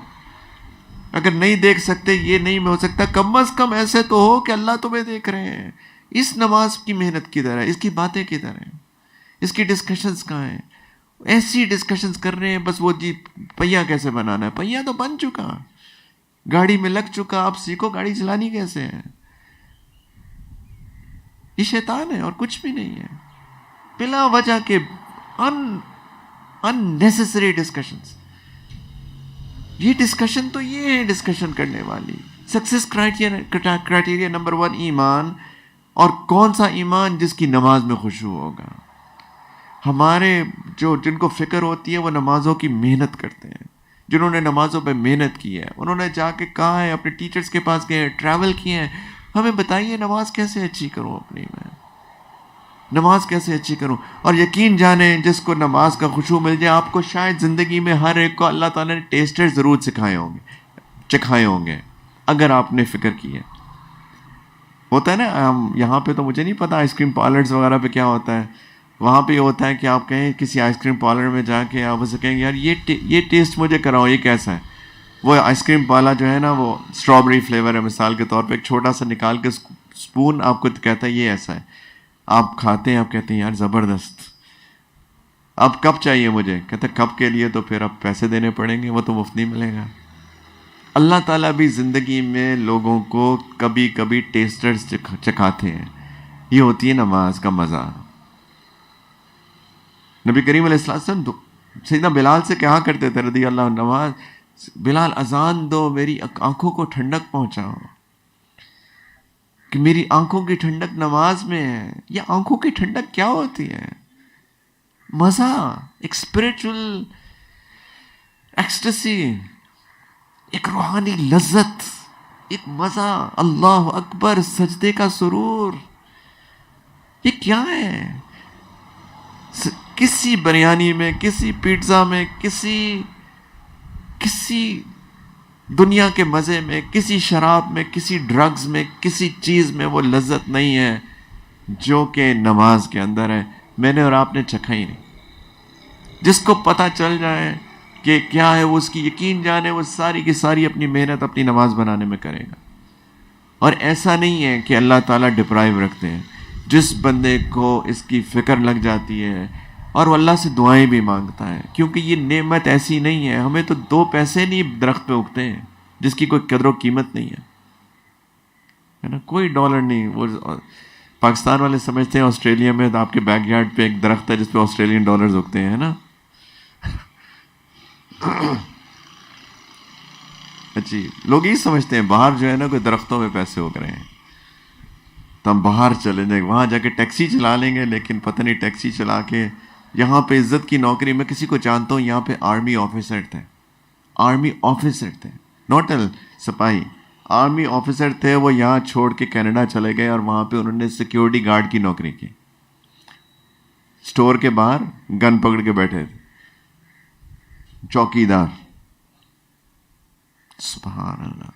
اگر نہیں دیکھ سکتے، یہ نہیں ہو سکتا، کم از کم ایسے تو ہو کہ اللہ تمہیں دیکھ رہے ہیں. اس نماز کی محنت کدھر ہے؟ اس کی باتیں کدھر ہیں؟ اس کی ڈسکشنز کہاں ہیں؟ ایسی ڈسکشنز کر رہے ہیں بس وہ جی پہیا کیسے بنانا ہے. پہیا تو بن چکا، گاڑی میں لگ چکا، آپ سیکھو گاڑی چلانی کیسے ہے. یہ شیطان ہے اور کچھ بھی نہیں ہے. بلا وجہ کے unnecessary discussions. یہ ڈسکشن تو یہ ہے ڈسکشن کرنے والی. سکسیس کرائٹیریا نمبر 1 ایمان. اور کون سا ایمان؟ جس کی نماز میں خشوع ہوگا. ہمارے جن کو فکر ہوتی ہے وہ نمازوں کی محنت کرتے ہیں. جنہوں نے نمازوں پہ محنت کی ہے انہوں نے جا کے کہا ہے، اپنے ٹیچرز کے پاس گئے، ٹریول کیے ہیں، ہمیں بتائیے نماز کیسے اچھی کروں اپنی میں، نماز کیسے اچھی کروں. اور یقین جانیں جس کو نماز کا خشوع مل جائے، آپ کو شاید زندگی میں ہر ایک کو اللہ تعالیٰ نے ٹیسٹر ضرور چکھائے ہوں گے اگر آپ نے فکر کی ہے. ہوتا ہے نا، یہاں پہ تو مجھے نہیں پتا آئس کریم پارلرز وغیرہ پہ کیا ہوتا ہے. وہاں پہ یہ ہوتا ہے کہ آپ کہیں کسی آئس کریم پارلر میں جا کے آپ اسے کہیں یار یہ ٹیسٹ مجھے کراؤ، یہ کیسا ہے. وہ آئس کریم والا جو ہے نا وہ اسٹرابری فلیور ہے مثال کے طور پہ، ایک چھوٹا سا نکال کے اسپون آپ کو کہتا ہے یہ ایسا ہے. آپ کھاتے ہیں، آپ کہتے ہیں یار زبردست، اب کب چاہیے مجھے؟ کہتے ہیں کب کے لیے تو پھر اب پیسے دینے پڑیں گے، وہ تو مفت نہیں ملے گا. اللہ تعالیٰ بھی زندگی میں لوگوں کو کبھی کبھی ٹیسٹرز چکھاتے ہیں. یہ ہوتی ہے نماز کا مزہ. نبی کریم علیہ السلام سیدنا بلال سے کہا کرتے تھے رضی اللہ عنہ، نماز بلال اذان دو، میری آنکھوں کو ٹھنڈک پہنچاؤ، کہ میری آنکھوں کی ٹھنڈک نماز میں ہے. یہ آنکھوں کی ٹھنڈک کیا ہوتی ہے؟ مزہ، ایک اسپرچل ایکسٹسی، ایک روحانی لذت، ایک مزہ، اللہ اکبر، سجدے کا سرور. یہ کیا ہے؟ کسی بریانی میں، کسی پیٹزا میں، کسی دنیا کے مزے میں، کسی شراب میں، کسی ڈرگز میں، کسی چیز میں وہ لذت نہیں ہے جو کہ نماز کے اندر ہے. میں نے اور آپ نے چکھا ہی نہیں. جس کو پتہ چل جائے کہ کیا ہے، وہ اس کی یقین جانے وہ ساری کی ساری اپنی محنت اپنی نماز بنانے میں کرے گا. اور ایسا نہیں ہے کہ اللہ تعالیٰ ڈپرائیو رکھتے ہیں. جس بندے کو اس کی فکر لگ جاتی ہے اور وہ اللہ سے دعائیں بھی مانگتا ہے، کیونکہ یہ نعمت ایسی نہیں ہے. ہمیں تو 2 پیسے نہیں درخت پہ اگتے ہیں جس کی کوئی قدر و قیمت نہیں ہے نا. کوئی ڈالر نہیں. وہ پاکستان والے سمجھتے ہیں آسٹریلیا میں آپ کے بیک یارڈ پہ ایک درخت ہے جس پہ آسٹریلین ڈالرز اگتے ہیں نا. اچھی لوگ یہ سمجھتے ہیں باہر جو ہے نا کوئی درختوں میں پیسے اگ رہے ہیں تو ہم باہر چلے جائیں، وہاں جا کے ٹیکسی چلا لیں گے. لیکن پتہ نہیں ٹیکسی چلا کے یہاں پہ عزت کی نوکری، میں کسی کو جانتا ہوں یہاں پہ آرمی آفیسر تھے، نوٹ سپاہی، آرمی آفیسر تھے. وہ یہاں چھوڑ کے کینیڈا چلے گئے اور وہاں پہ انہوں نے سیکیورٹی گارڈ کی نوکری کی. اسٹور کے باہر گن پکڑ کے بیٹھے تھے، چوکیدار. سبحان اللہ،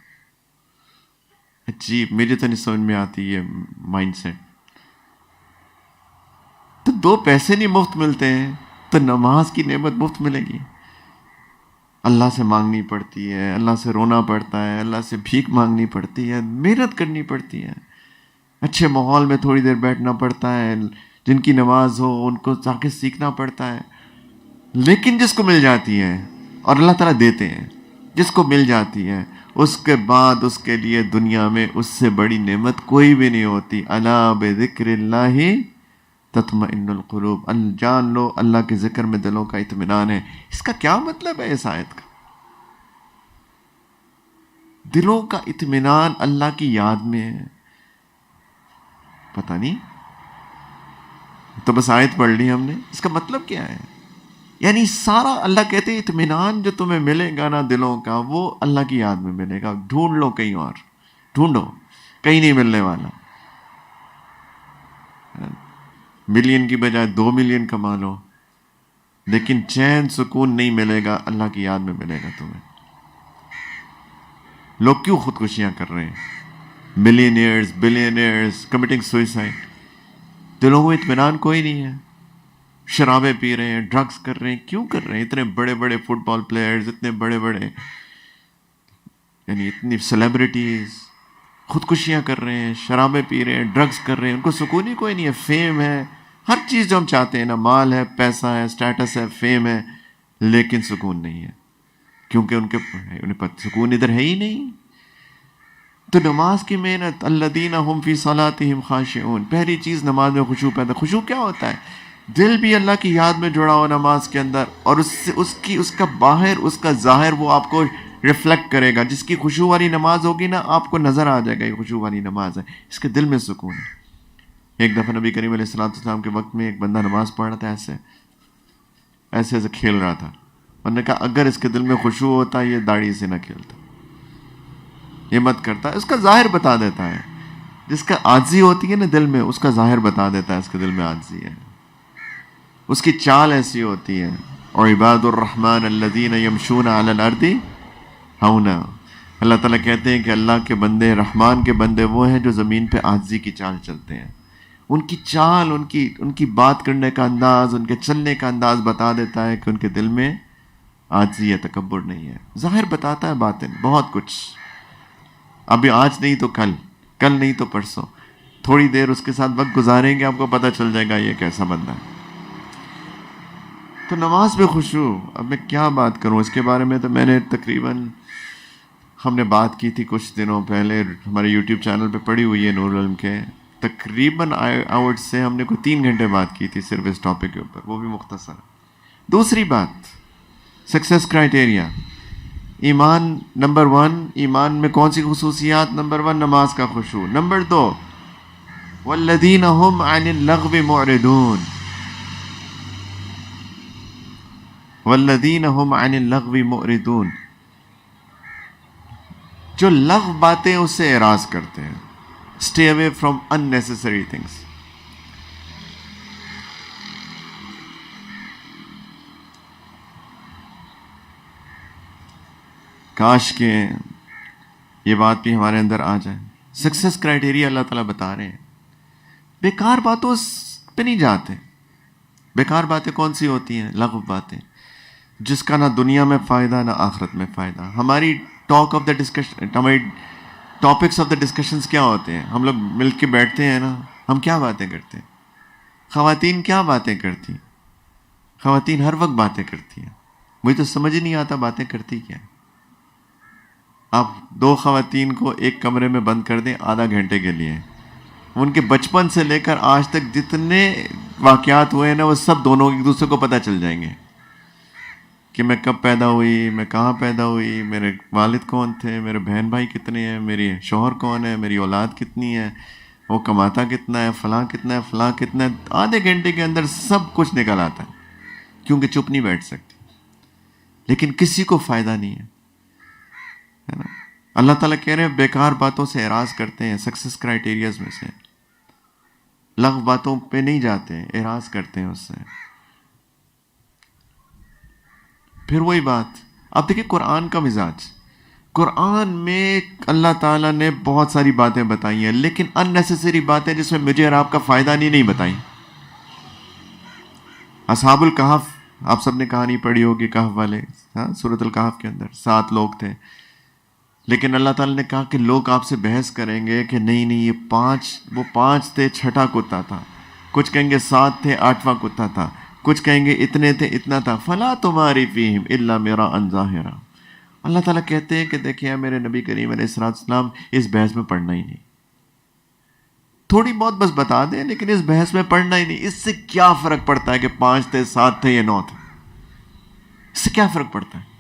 عجیب. مجھے تو نہیں سمجھ میں آتی یہ مائنڈ سیٹ. تو 2 پیسے نہیں مفت ملتے ہیں تو نماز کی نعمت مفت ملے گی؟ اللہ سے مانگنی پڑتی ہے، اللہ سے رونا پڑتا ہے، اللہ سے بھیک مانگنی پڑتی ہے، محنت کرنی پڑتی ہے، اچھے ماحول میں تھوڑی دیر بیٹھنا پڑتا ہے، جن کی نماز ہو ان کو جا کے سیکھنا پڑتا ہے. لیکن جس کو مل جاتی ہے، اور اللہ تعالیٰ دیتے ہیں، جس کو مل جاتی ہے، اس کے بعد اس کے لیے دنیا میں اس سے بڑی نعمت کوئی بھی نہیں ہوتی. الا بذکر اللہ تطمئن القلوب. جان لو اللہ کے ذکر میں دلوں کا اطمینان ہے. اس کا کیا مطلب ہے اس آیت کا؟ دلوں کا اطمینان اللہ کی یاد میں ہے. پتہ نہیں، تو بس آیت پڑھ لی ہم نے، اس کا مطلب کیا ہے؟ یعنی سارا اللہ کہتے ہیں اطمینان جو تمہیں ملے گا نا دلوں کا، وہ اللہ کی یاد میں ملے گا. ڈھونڈ لو کہیں اور، ڈھونڈو، کہیں نہیں ملنے والا. ملین کی بجائے 2 ملین کما لو، لیکن چین سکون نہیں ملے گا، اللہ کی یاد میں ملے گا تمہیں. لوگ کیوں خودکشیاں کر رہے ہیں؟ Millionaires, billionaires committing suicide. دلوں کو اطمینان کوئی نہیں ہے. شرابیں پی رہے ہیں، ڈرگز کر رہے ہیں. کیوں کر رہے ہیں؟ اتنے بڑے بڑے فٹ بال پلیئرز، اتنے بڑے بڑے یعنی اتنی سیلیبریٹیز خودکشیاں کر رہے ہیں، شرابیں پی رہے ہیں، ڈرگز کر رہے ہیں. ان کو سکون ہی کوئی نہیں ہے. فیم ہے، ہر چیز جو ہم چاہتے ہیں نا، مال ہے، پیسہ ہے، اسٹیٹس ہے، فیم ہے، لیکن سکون نہیں ہے. کیونکہ انہیں سکون ادھر ہے ہی نہیں. تو نماز کی محنت، الذین هم فی صلاتہم خاشعون. پہلی چیز نماز میں خشوع پیدا. خشوع کیا ہوتا ہے؟ دل بھی اللہ کی یاد میں جڑا ہو نماز کے اندر، اور اس کا باہر، اس کا ظاہر وہ آپ کو ریفلیکٹ کرے گا. جس کی خشوع والی نماز ہوگی نا، آپ کو نظر آ جائے گا یہ خشوع والی نماز ہے، اس کے دل میں سکون ہے. ایک دفعہ نبی کریم علیہ السلام کے وقت میں ایک بندہ نماز پڑھ رہا تھا، ایسے کھیل رہا تھا. انہوں نے کہا اگر اس کے دل میں خشوع ہوتا یہ داڑھی سے نہ کھیلتا، یہ مت کرتا. اس کا ظاہر بتا دیتا ہے. جس کا عاجزی ہوتی ہے نا دل میں، اس کا ظاہر بتا دیتا ہے اس کے دل میں عاجزی ہے. اس کی چال ایسی ہوتی ہے. اور عباد الرحمن الذین یمشون علی الارض ہونا. اللہ تعالیٰ کہتے ہیں کہ اللہ کے بندے، رحمان کے بندے وہ ہیں جو زمین پہ عاجزی کی چال چلتے ہیں. ان کی چال، ان کی بات کرنے کا انداز، ان کے چلنے کا انداز بتا دیتا ہے کہ ان کے دل میں عاجزی ہے، تکبر نہیں ہے. ظاہر بتاتا ہے باطن بہت کچھ. ابھی آج نہیں تو کل نہیں تو پرسوں، تھوڑی دیر اس کے ساتھ وقت گزاریں گے، آپ کو پتہ چل جائے گا یہ کیسا بندہ ہے. تو نماز میں خشوع، اب میں کیا بات کروں اس کے بارے میں. تو میں نے تقریباً، ہم نے بات کی تھی کچھ دنوں پہلے، ہمارے یوٹیوب چینل پہ پڑی ہوئی ہے نور العلم کے تقریباً I would say ہم نے کوئی 3 گھنٹے بات کی تھی صرف اس ٹاپک کے اوپر، وہ بھی مختصر۔ دوسری بات، سکسیس کرائٹیریا، ایمان نمبر 1، ایمان میں کون سی خصوصیات؟ نمبر 1 نماز کا خشوع، نمبر 2 والذین هم عن اللغو معرضون، والذین هم عن اللغو معرضون، جو لغو باتیں اس سے اعراض کرتے ہیں، stay away from unnecessary things۔ کاش کہ یہ بات بھی ہمارے اندر آ جائے۔ سکسیس کرائٹیریا اللہ تعالیٰ بتا رہے ہیں، بیکار باتوں پہ نہیں جاتے۔ بیکار باتیں کون سی ہوتی ہیں؟ لغو باتیں، جس کا نہ دنیا میں فائدہ نہ آخرت میں فائدہ۔ ہماری ٹاک آف دا ڈسکشن، ہماری ٹاپکس آف دا ڈسکشنز کیا ہوتے ہیں؟ ہم لوگ مل کے بیٹھتے ہیں نا، ہم کیا باتیں کرتے ہیں؟ خواتین کیا باتیں کرتی ہیں؟ خواتین ہر وقت باتیں کرتی ہیں، مجھے تو سمجھ ہی نہیں آتا باتیں کرتی کیا ہے۔ آپ 2 خواتین کو ایک کمرے میں بند کر دیں آدھا گھنٹے کے لیے، ان کے بچپن سے لے کر آج تک جتنے واقعات ہوئے ہیں نا، وہ سب دونوں ایک دوسرے کو پتہ چل جائیں گے کہ میں کب پیدا ہوئی، میں کہاں پیدا ہوئی، میرے والد کون تھے، میرے بہن بھائی کتنے ہیں، میری شوہر کون ہے، میری اولاد کتنی ہے، وہ کماتا کتنا ہے، فلاں کتنا ہے، فلاں کتنا ہے۔ آدھے گھنٹے کے اندر سب کچھ نکل آتا ہے، کیونکہ چپ نہیں بیٹھ سکتی۔ لیکن کسی کو فائدہ نہیں ہے نا۔ اللہ تعالیٰ کہہ رہے ہیں بیکار باتوں سے اعراض کرتے ہیں، سکسیس کرائٹیریاز میں سے لغو باتوں پہ نہیں جاتے، اعراض کرتے ہیں اس سے۔ پھر وہی بات، اب دیکھیں قرآن کا مزاج، قرآن میں اللہ تعالیٰ نے بہت ساری باتیں بتائی ہیں، لیکن unnecessary باتیں جس میں مجھے اور آپ کا فائدہ نہیں بتائی۔ اصحاب الکہف، آپ سب نے کہانی پڑھی ہوگی، کہف والے، ہاں، سورۃ الکہف کے اندر 7 لوگ تھے، لیکن اللہ تعالیٰ نے کہا کہ لوگ آپ سے بحث کریں گے کہ نہیں یہ 5، وہ 5 تھے، 6واں کتا تھا، کچھ کہیں گے 7 تھے، 8واں کتا تھا، کچھ کہیں گے اتنے تھے، اتنا تھا، فلا تماری فیہم الا مراء ظاہرا۔ اللہ تعالیٰ کہتے ہیں کہ دیکھیں میرے نبی کریم علیہ السلام اس بحث میں پڑھنا ہی نہیں، تھوڑی بہت بس بتا دیں، لیکن اس بحث میں پڑھنا ہی نہیں۔ اس سے کیا فرق پڑتا ہے کہ 5 تھے، 7 تھے یا 9 تھے؟ اس سے کیا فرق پڑتا ہے؟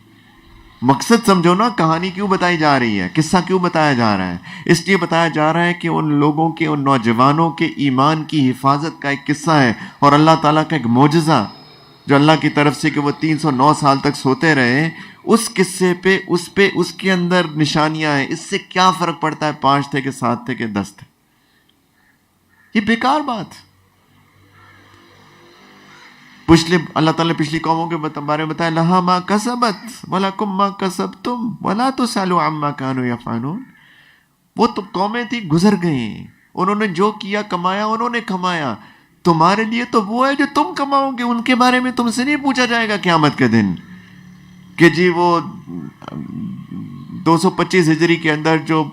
مقصد سمجھو نا، کہانی کیوں بتائی جا رہی ہے، قصہ کیوں بتایا جا رہا ہے؟ اس لیے بتایا جا رہا ہے کہ ان لوگوں کے، ان نوجوانوں کے ایمان کی حفاظت کا ایک قصہ ہے، اور اللہ تعالیٰ کا ایک معجزہ جو اللہ کی طرف سے کہ وہ 309 سال تک سوتے رہے، اس قصے پہ اس کے اندر نشانیاں ہیں۔ اس سے کیا فرق پڑتا ہے 5 تھے کہ 7 تھے کہ 10 تھے؟ یہ بیکار بات۔ اللہ تعالیٰ نے پچھلی قوموں کے بارے میں بتایا، لہا ما کسبت ولکم ما کسبتم ولا تسألوا عما كانوا يفعلون۔ وہ تو قومیں تھی، گزر گئیں، انہوں نے جو کیا کمایا، انہوں نے کمایا، تمہارے لیے تو وہ ہے جو تم کماؤ گے، ان کے بارے میں تم سے نہیں پوچھا جائے گا قیامت کے دن کہ جی وہ 225 ہجری کے اندر جو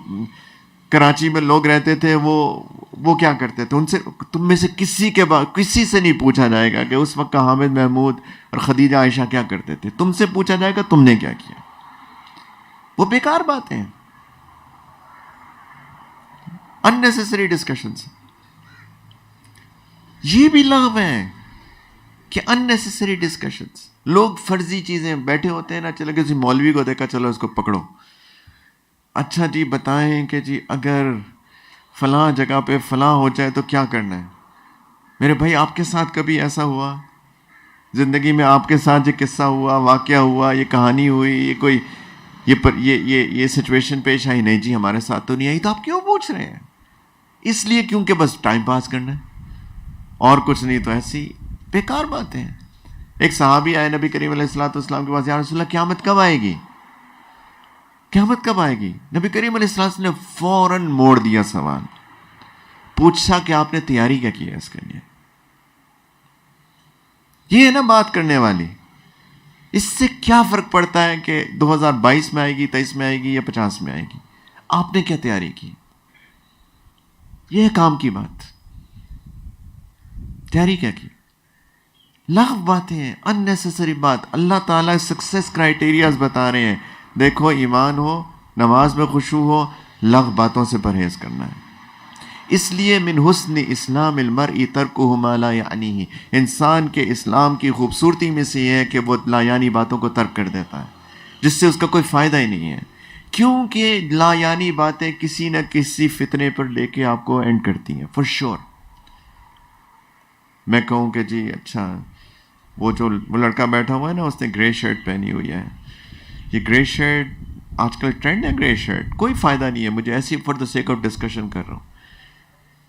کراچی میں لوگ رہتے تھے وہ کیا کرتے تھے، ان سے، تم میں سے کسی سے نہیں پوچھا جائے گا کہ اس وقت کا حامد محمود اور خدیجہ عائشہ کیا کرتے تھے، تم سے پوچھا جائے گا تم نے کیا کیا۔ وہ بیکار باتیں ہیں، unnecessary discussions۔ یہ بھی لغو ہے کہ unnecessary discussions، لوگ فرضی چیزیں بیٹھے ہوتے ہیں نا، چلو کسی مولوی کو دیکھا، چلو اس کو پکڑو، اچھا جی بتائیں کہ جی اگر فلاں جگہ پہ فلاں ہو جائے تو کیا کرنا ہے؟ میرے بھائی آپ کے ساتھ کبھی ایسا ہوا زندگی میں؟ آپ کے ساتھ یہ قصہ ہوا، واقعہ ہوا، یہ کہانی ہوئی، یہ کوئی یہ سچویشن پیش آئی؟ نہیں جی ہمارے ساتھ تو نہیں آئی۔ تو آپ کیوں پوچھ رہے ہیں؟ اس لیے کیونکہ بس ٹائم پاس کرنا ہے اور کچھ نہیں، تو ایسی بیکار باتیں ہیں۔ ایک صحابی آئے نبی کریم علیہ السلام کے پاس، یا رسول اللہ قیامت کب آئے گی؟ قیامت کب آئے گی؟ نبی کریم علیہ السلام نے فوراً موڑ دیا سوال، پوچھا کہ آپ نے تیاری کیا کی ہے اس کے لیے؟ یہ ہے نا بات کرنے والی۔ اس سے کیا فرق پڑتا ہے کہ 2022 میں آئے گی، 23 میں آئے گی یا 50 میں آئے گی؟ آپ نے کیا تیاری کی؟ یہ ہے کام کی بات۔ تیاری کیا کی؟ لغو باتیں ہیں، unnecessary بات۔ اللہ تعالیٰ سکسیس کرائٹیریاز بتا رہے ہیں، دیکھو ایمان ہو، نماز میں خشوع ہو، لغو باتوں سے پرہیز کرنا ہے۔ اس لیے من حسن اسلام المرء ترکہ ما لا یعنیہ، انسان کے اسلام کی خوبصورتی میں سے یہ ہے کہ وہ لا یعنی باتوں کو ترک کر دیتا ہے، جس سے اس کا کوئی فائدہ ہی نہیں ہے، کیونکہ لا یعنی باتیں کسی نہ کسی فتنے پر لے کے آپ کو اینڈ کرتی ہیں فور شور۔ میں کہوں کہ جی اچھا وہ لڑکا بیٹھا ہوا ہے نا، اس نے گرے شرٹ پہنی ہوئی ہے، یہ گرے شرٹ آج کل ٹرینڈ ہے، گرے شرٹ کوئی فائدہ نہیں ہے، مجھے ایسی for the sake of discussion کر رہا ہوں۔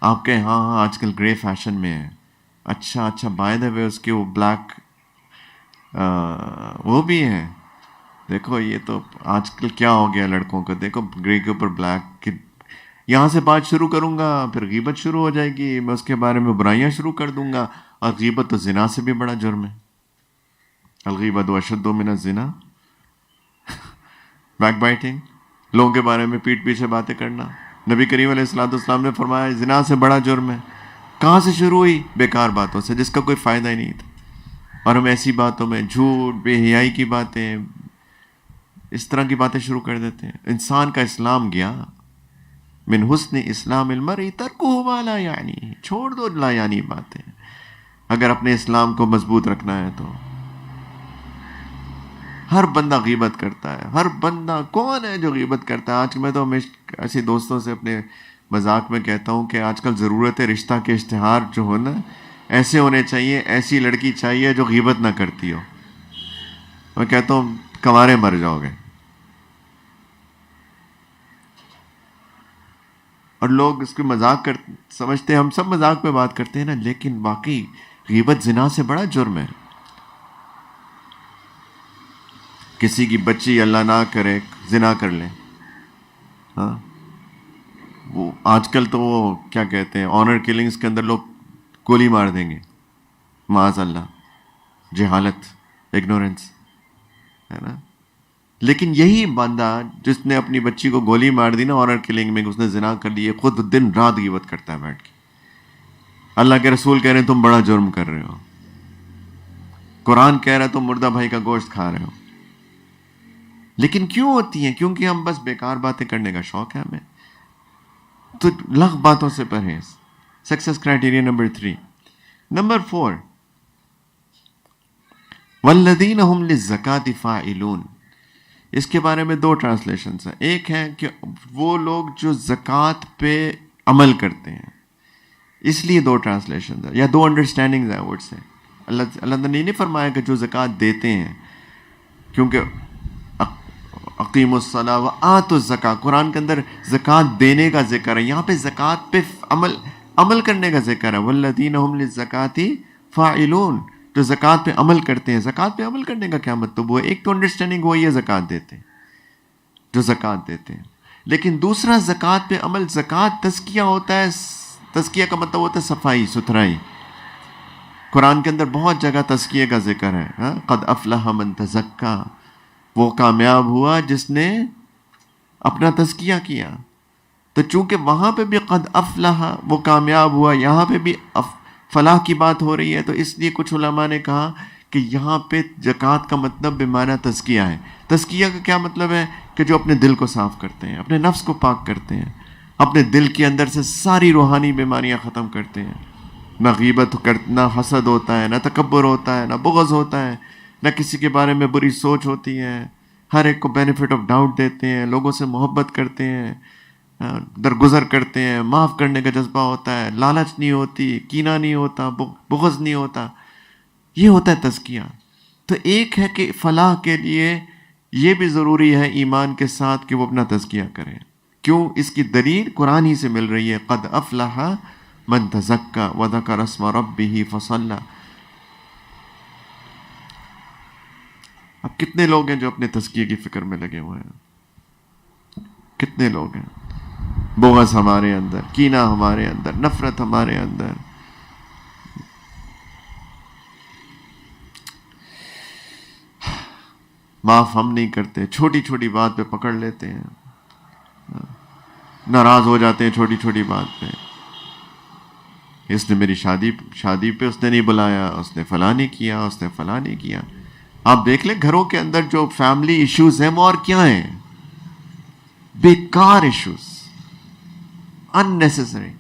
آپ کہیں ہاں ہاں آج کل گرے فیشن میں ہے، اچھا بائی دا وے اس کے وہ بلیک وہ بھی ہے، دیکھو یہ تو آج کل کیا ہو گیا لڑکوں کو، دیکھو گرے کے اوپر بلیک، یہاں سے بات شروع کروں گا پھر غیبت شروع ہو جائے گی، میں اس کے بارے میں برائیاں شروع کر دوں گا، اور غیبت تو زنا سے بھی بڑا جرم ہے، الغیبت اشد من الزنا، بیک بائٹنگ، لوگوں کے بارے میں پیٹھ پیچھے باتیں کرنا، نبی کریم علیہ الصلوۃ والسلام نے فرمایا زنا سے بڑا جرم ہے۔ کہاں سے شروع ہوئی؟ بیکار باتوں سے جس کا کوئی فائدہ ہی نہیں تھا، اور ہم ایسی باتوں میں جھوٹ، بے حیائی کی باتیں، اس طرح کی باتیں شروع کر دیتے ہیں۔ انسان کا اسلام گیا، من حسن اسلام المرء ترکہ ما لا یعنی، چھوڑ دو لا یعنی باتیں اگر اپنے اسلام کو مضبوط رکھنا ہے تو۔ ہر بندہ غیبت کرتا ہے، ہر بندہ، کون ہے جو غیبت کرتا ہے؟ آج میں تو ایسے دوستوں سے اپنے مذاق میں کہتا ہوں کہ آج کل ضرورت ہے رشتہ کے اشتہار جو ہو نا ایسے ہونے چاہیے، ایسی لڑکی چاہیے جو غیبت نہ کرتی ہو۔ میں کہتا ہوں کنوارے مر جاؤ گے۔ اور لوگ اس کو مذاق سمجھتے ہیں، ہم سب مذاق میں بات کرتے ہیں نا، لیکن واقعی غیبت زنا سے بڑا جرم ہے۔ کسی کی بچی اللہ نہ کرے زنا کر لے، ہاں وہ آج کل تو وہ کیا کہتے ہیں آنر کلنگز کے اندر لوگ گولی مار دیں گے، معاذ اللہ، جہالت، اگنورنس ہے نا۔ لیکن یہی بندہ جس نے اپنی بچی کو گولی مار دی نا آنر کلنگ میں، اس نے زنا کر لی، خود دن رات غیبت کرتا ہے بیٹھ کے۔ اللہ کے رسول کہہ رہے ہیں تم بڑا جرم کر رہے ہو، قرآن کہہ رہا ہے تم مردہ بھائی کا گوشت کھا رہے ہو۔ لیکن کیوں ہوتی ہیں؟ کیونکہ ہم بس بیکار باتیں کرنے کا شوق ہے ہمیں، تو لغ باتوں سے پرہیز۔ Success criteria number 3۔ نمبر 4، والذین هم للزکاة فاعلون، اس کے بارے میں 2 ٹرانسلیشنز ہیں۔ ایک ہے کہ وہ لوگ جو زکوٰۃ پہ عمل کرتے ہیں، اس لیے 2 ٹرانسلیشنز ہیں یا 2 انڈرسٹینڈنگز ہیں ورڈ سے۔ اللہ نے نہیں فرمایا کہ جو زکوٰۃ دیتے ہیں، کیونکہ اقیموا الصلاۃ وآتوا الزکاۃ، قرآن کے اندر زکوٰۃ دینے کا ذکر ہے، یہاں پہ زکوٰۃ پہ عمل کرنے کا ذکر ہے۔ والذین هم للزکاة فاعلون، جو زکوٰۃ پہ عمل کرتے ہیں۔ زکوٰۃ پہ عمل کرنے کا کیا مطلب ہوا؟ ایک تو انڈرسٹینڈنگ وہی ہے زکوٰۃ دیتے ہیں، جو زکوٰۃ دیتے ہیں، لیکن دوسرا زکوٰۃ پہ عمل، زکوٰۃ تزکیہ ہوتا ہے، تزکیہ کا مطلب ہوتا ہے صفائی ستھرائی۔ قرآن کے اندر بہت جگہ تزکیہ کا ذکر ہے، قد افلح من تزکا، وہ کامیاب ہوا جس نے اپنا تزکیہ کیا۔ تو چونکہ وہاں پہ بھی قد افلح وہ کامیاب ہوا، یہاں پہ بھی فلاح کی بات ہو رہی ہے، تو اس لیے کچھ علماء نے کہا کہ یہاں پہ زکوٰۃ کا مطلب بمعنی تزکیہ ہے۔ تزکیہ کا کیا مطلب ہے؟ کہ جو اپنے دل کو صاف کرتے ہیں، اپنے نفس کو پاک کرتے ہیں، اپنے دل کے اندر سے ساری روحانی بیماریاں ختم کرتے ہیں۔ نہ غیبت نہ حسد ہوتا ہے، نہ تکبر ہوتا ہے، نہ بغض ہوتا ہے، نہ کسی کے بارے میں بری سوچ ہوتی ہے، ہر ایک کو بینیفٹ آف ڈاؤٹ دیتے ہیں، لوگوں سے محبت کرتے ہیں، درگزر کرتے ہیں، معاف کرنے کا جذبہ ہوتا ہے، لالچ نہیں ہوتی، کینہ نہیں ہوتا، بغض نہیں ہوتا، یہ ہوتا ہے تزکیہ۔ تو ایک ہے کہ فلاح کے لیے یہ بھی ضروری ہے ایمان کے ساتھ کہ وہ اپنا تزکیہ کریں۔ کیوں؟ اس کی دلیل قرآن ہی سے مل رہی ہے، قد افلح من تزکا وذکر اسم ربہ فصلی۔ اب کتنے لوگ ہیں جو اپنے تزکیے کی فکر میں لگے ہوئے ہیں؟ کتنے لوگ ہیں؟ بغض ہمارے اندر، کینہ ہمارے اندر، نفرت ہمارے اندر۔ معاف ہم نہیں کرتے، چھوٹی چھوٹی بات پہ پکڑ لیتے ہیں، ناراض ہو جاتے ہیں چھوٹی چھوٹی بات پہ۔ اس نے میری شادی پہ اس نے نہیں بلایا، اس نے فلاں نہیں کیا، اس نے فلاں نہیں کیا۔ آپ دیکھ لیں گھروں کے اندر جو فیملی ایشوز ہیں وہ اور کیا ہیں؟ بیکار ایشوز، ان نیسیسری۔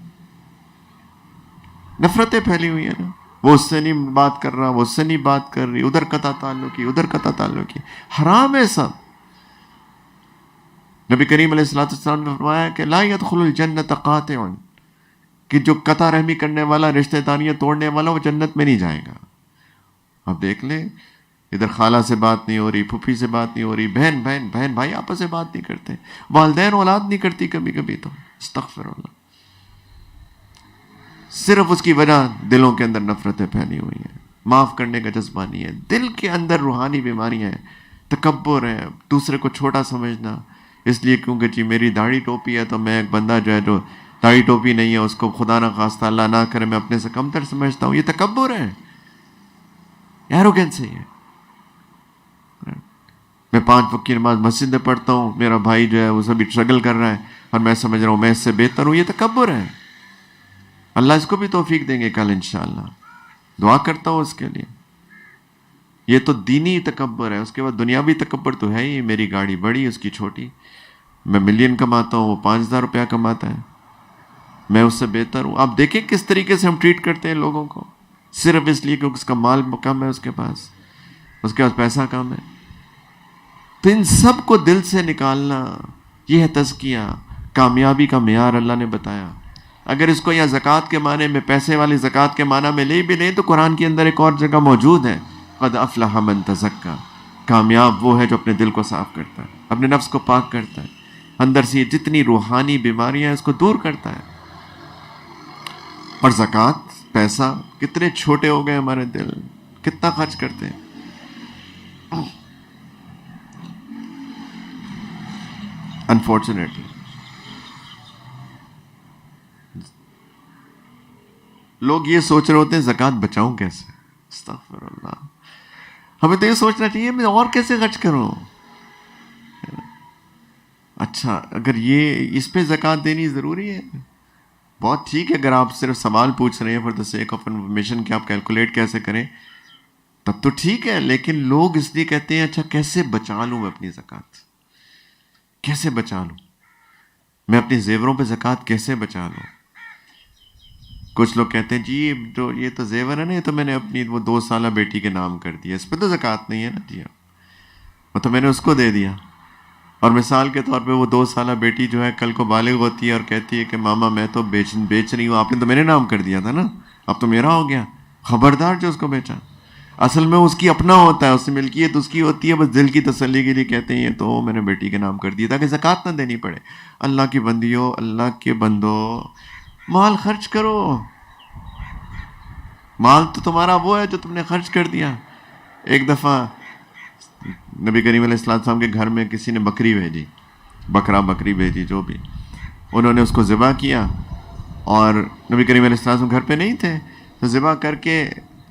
نفرتیں پھیلی ہوئی ہیں نا، وہ اس سے نہیں بات کر رہا، وہ اس سے نہیں بات کر رہی، ادھر قطع تعلقی، ادھر قطع تعلقی، حرام ہے سب. نبی کریم علیہ الصلوۃ والسلام نے فرمایا کہ لا يدخل الجنت قاطع، کہ جو قطع رحمی کرنے والا، رشتہ داریاں توڑنے والا، وہ جنت میں نہیں جائے گا. اب دیکھ لیں، ادھر خالہ سے بات نہیں ہو رہی، پھوپھی سے بات نہیں ہو رہی، بہن بھائی آپس سے بات نہیں کرتے، والدین اولاد نہیں کرتی کبھی کبھی، تو استغفر اللہ. صرف اس کی وجہ دلوں کے اندر نفرتیں پھیلی ہوئی ہیں، معاف کرنے کا جذبہ نہیں ہے، دل کے اندر روحانی بیماریاں ہیں، تکبر ہے، دوسرے کو چھوٹا سمجھنا، اس لیے کیونکہ جی میری داڑھی ٹوپی ہے تو میں ایک بندہ جو ہے جو داڑھی ٹوپی نہیں ہے اس کو خدا نہ خواستہ اللہ نہ کرے میں اپنے سے کمتر سمجھتا ہوں. یہ تکبر ہے، ایروگنسی ہے. میں 5 وقت کی نماز مسجد میں پڑھتا ہوں، میرا بھائی جو ہے وہ سبھی اسٹرگل کر رہا ہے اور میں سمجھ رہا ہوں میں اس سے بہتر ہوں. یہ تکبر ہے. اللہ اس کو بھی توفیق دیں گے کل انشاءاللہ، دعا کرتا ہوں اس کے لیے. یہ تو دینی تکبر ہے. اس کے بعد دنیاوی تکبر تو ہے ہی، میری گاڑی بڑی اس کی چھوٹی، میں ملین کماتا ہوں وہ 5,000 روپیہ کماتا ہے، میں اس سے بہتر ہوں. آپ دیکھیں کس طریقے سے ہم ٹریٹ کرتے ہیں لوگوں کو، صرف اس لیے کہ اس کا مال کم ہے، اس کے پاس پیسہ کم ہے. تو ان سب کو دل سے نکالنا، یہ ہے تزکیہ. کامیابی کا معیار اللہ نے بتایا. اگر اس کو یا زکوٰۃ کے معنی میں، پیسے والی زکوٰۃ کے معنی میں لے بھی لیں تو قرآن کے اندر ایک اور جگہ موجود ہے، قد افلح من تزکا. کامیاب وہ ہے جو اپنے دل کو صاف کرتا ہے، اپنے نفس کو پاک کرتا ہے، اندر سے جتنی روحانی بیماریاں ہیں اس کو دور کرتا ہے. اور زکوٰۃ، پیسہ، کتنے چھوٹے ہو گئے ہمارے دل، کتنا خرچ کرتے ہیں. انفارچونیٹلی لوگ یہ سوچ رہے ہوتے ہیں زکوٰۃ بچاؤں کیسے. استغفر اللہ. ہمیں تو یہ سوچنا چاہیے میں اور کیسے خرچ کروں. اچھا اگر یہ اس پہ زکوٰۃ دینی ضروری ہے، بہت ٹھیک ہے. اگر آپ صرف سوال پوچھ رہے ہیں for the sake of information کہ آپ کیلکولیٹ کیسے کریں، تب تو ٹھیک ہے. لیکن لوگ اس لیے کہتے ہیں اچھا کیسے بچا لوں میں اپنی زکوٰۃ، کیسے بچا لوں میں اپنے زیوروں پہ زکوٰۃ کیسے بچا لوں. کچھ لوگ کہتے ہیں جی یہ تو زیور ہے نا، یہ تو میں نے اپنی وہ 2 سالہ بیٹی کے نام کر دیا، اس پہ تو زکوٰۃ نہیں ہے نا. جی وہ تو میں نے اس کو دے دیا. اور مثال کے طور پہ وہ 2 سالہ بیٹی جو ہے کل کو بالغ ہوتی ہے اور کہتی ہے کہ ماما میں تو بیچ رہی ہوں، آپ نے تو میرے نام کر دیا تھا نا، اب تو میرا ہو گیا. خبردار جو اس کو بیچا. اصل میں اس کی اپنا ہوتا ہے، اس سے ملکیت اس کی ہوتی ہے، بس دل کی تسلی کے لیے کہتے ہیں تو میں نے بیٹی کے نام کر دیا تاکہ زکوٰۃ نہ دینی پڑے. اللہ کی بندیوں، اللہ کے بندو، مال خرچ کرو. مال تو تمہارا وہ ہے جو تم نے خرچ کر دیا. ایک دفعہ نبی کریم علیہ السلام کے گھر میں کسی نے بکری بھیجی، بکری بھیجی جو بھی، انہوں نے اس کو ذبح کیا اور نبی کریم علیہ السلام گھر پہ نہیں تھے، تو ذبح کر کے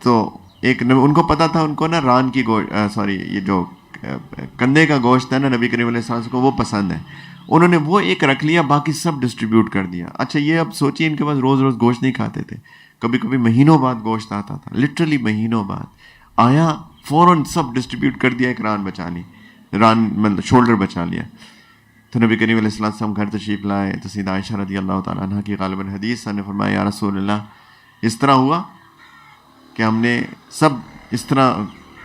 تو ان کو پتا تھا ان کو نا ران کی گوشت، یہ جو کندھے کا گوشت ہے نا نبی کریم علیہ السلام کو وہ پسند ہے. انہوں نے وہ ایک رکھ لیا، باقی سب ڈسٹریبیوٹ کر دیا. اچھا یہ اب سوچیے ان کے پاس روز روز گوشت نہیں کھاتے تھے، کبھی کبھی مہینوں بعد گوشت آتا تھا، لٹرلی مہینوں بعد آیا، فوراً سب ڈسٹریبیوٹ کر دیا، ایک ران بچا لی، ران مطلب شولڈر بچا لیا. تو نبی کریم علیہ السلام گھر تشریف لائے تو سیدہ عائشہ رضی اللہ تعالیٰ عنہ کی غالباً حدیث نے فرمایا یا رسول اللہ اس طرح ہوا کہ ہم نے سب اس طرح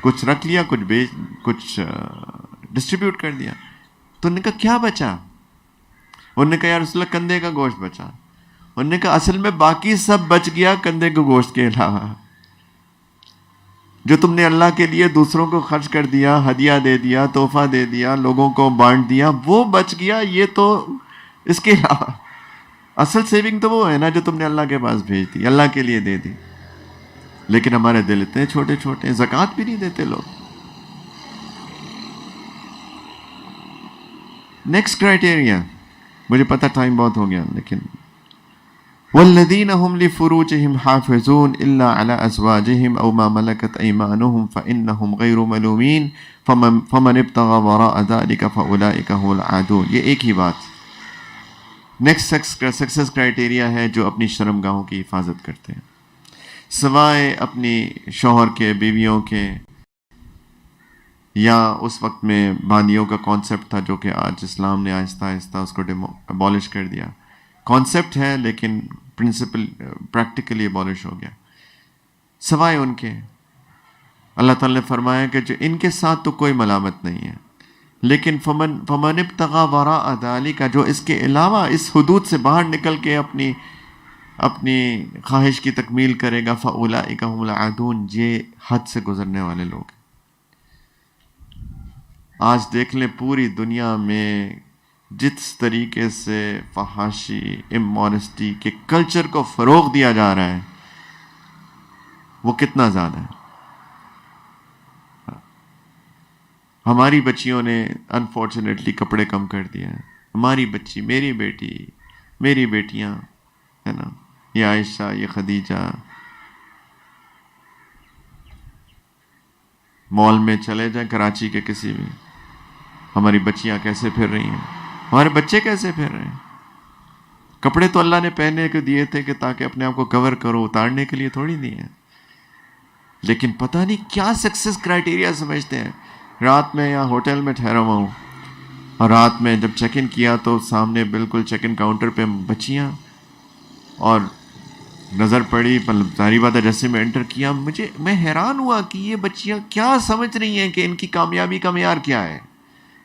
کچھ رکھ لیا، کچھ ڈسٹریبیوٹ کر دیا. تو انہوں نے کہا کیا بچا؟ انہوں نے کہا یا رسول اللہ کندھے کا گوشت بچا. انہوں نے کہا اصل میں باقی سب بچ گیا کندھے کے گوشت کے علاوہ، جو تم نے اللہ کے لیے دوسروں کو خرچ کر دیا، ہدیہ دے دیا، تحفہ دے دیا، لوگوں کو بانٹ دیا، وہ بچ گیا. یہ تو اس کے علاوہ اصل سیونگ تو وہ ہے نا جو تم نے اللہ کے پاس بھیج دی، اللہ کے لیے دے دی. لیکن ہمارے دل اتنے چھوٹے چھوٹے، زکوٰۃ بھی نہیں دیتے لوگ. نیکسٹ کرائٹیریا، مجھے پتہ ٹائم بہت ہو گیا لیکن والذین هم لفروجهم حافظون الا على ازواجهم او ما ملكت ايمانهم فانهم غير ملومين فمن ابتغى وراء ذلك فاولئك هم العادون. یہ ایک ہی بات. نیکسٹ سکسیس کرائٹیریا ہے جو اپنی شرمگاہوں کی حفاظت کرتے ہیں سوائے اپنی شوہر کے، بیویوں کے، یا اس وقت میں باندیوں کا کانسیپٹ تھا جو کہ آج اسلام نے آہستہ آہستہ اس کو ابالش کر دیا. کانسیپٹ ہے لیکن پرنسپل پریکٹیکلی ابالش ہو گیا، سوائے ان کے اللہ تعالیٰ نے فرمایا کہ جو ان کے ساتھ تو کوئی ملامت نہیں ہے، لیکن فمن ابتغى وراء ذلك، جو اس کے علاوہ اس حدود سے باہر نکل کے اپنی خواہش کی تکمیل کرے گا، فاولئک هم العادون، یہ حد سے گزرنے والے لوگ ہیں۔ آج دیکھ لیں پوری دنیا میں جس طریقے سے فحاشی، امونسٹی کے کلچر کو فروغ دیا جا رہا ہے وہ کتنا زیادہ ہے۔ ہماری بچیوں نے انفارچونیٹلی کپڑے کم کر دیا ہے، ہماری بچی، میری بیٹی، میری بیٹیاں، ہے نا، یہ عائشہ، یہ خدیجہ، مال میں چلے جائیں کراچی کے کسی بھی، ہماری بچیاں کیسے پھر رہی ہیں، ہمارے بچے کیسے پھر رہے ہیں۔ کپڑے تو اللہ نے پہننے کو دیے تھے کہ تاکہ اپنے آپ کو کور کرو، اتارنے کے لیے تھوڑی دیے ہیں، لیکن پتہ نہیں کیا سکسیس کرائٹیریا سمجھتے ہیں۔ رات میں یا ہوٹل میں ٹھہرا ہوا ہوں اور رات میں جب چیک ان کیا تو سامنے بالکل چیک ان کاؤنٹر پہ بچیاں، اور نظر پڑی، ظاہری بات ہے جیسے میں انٹر کیا میں حیران ہوا کہ یہ بچیاں کیا سمجھ رہی ہیں کہ ان کی کامیابی کا معیار کیا ہے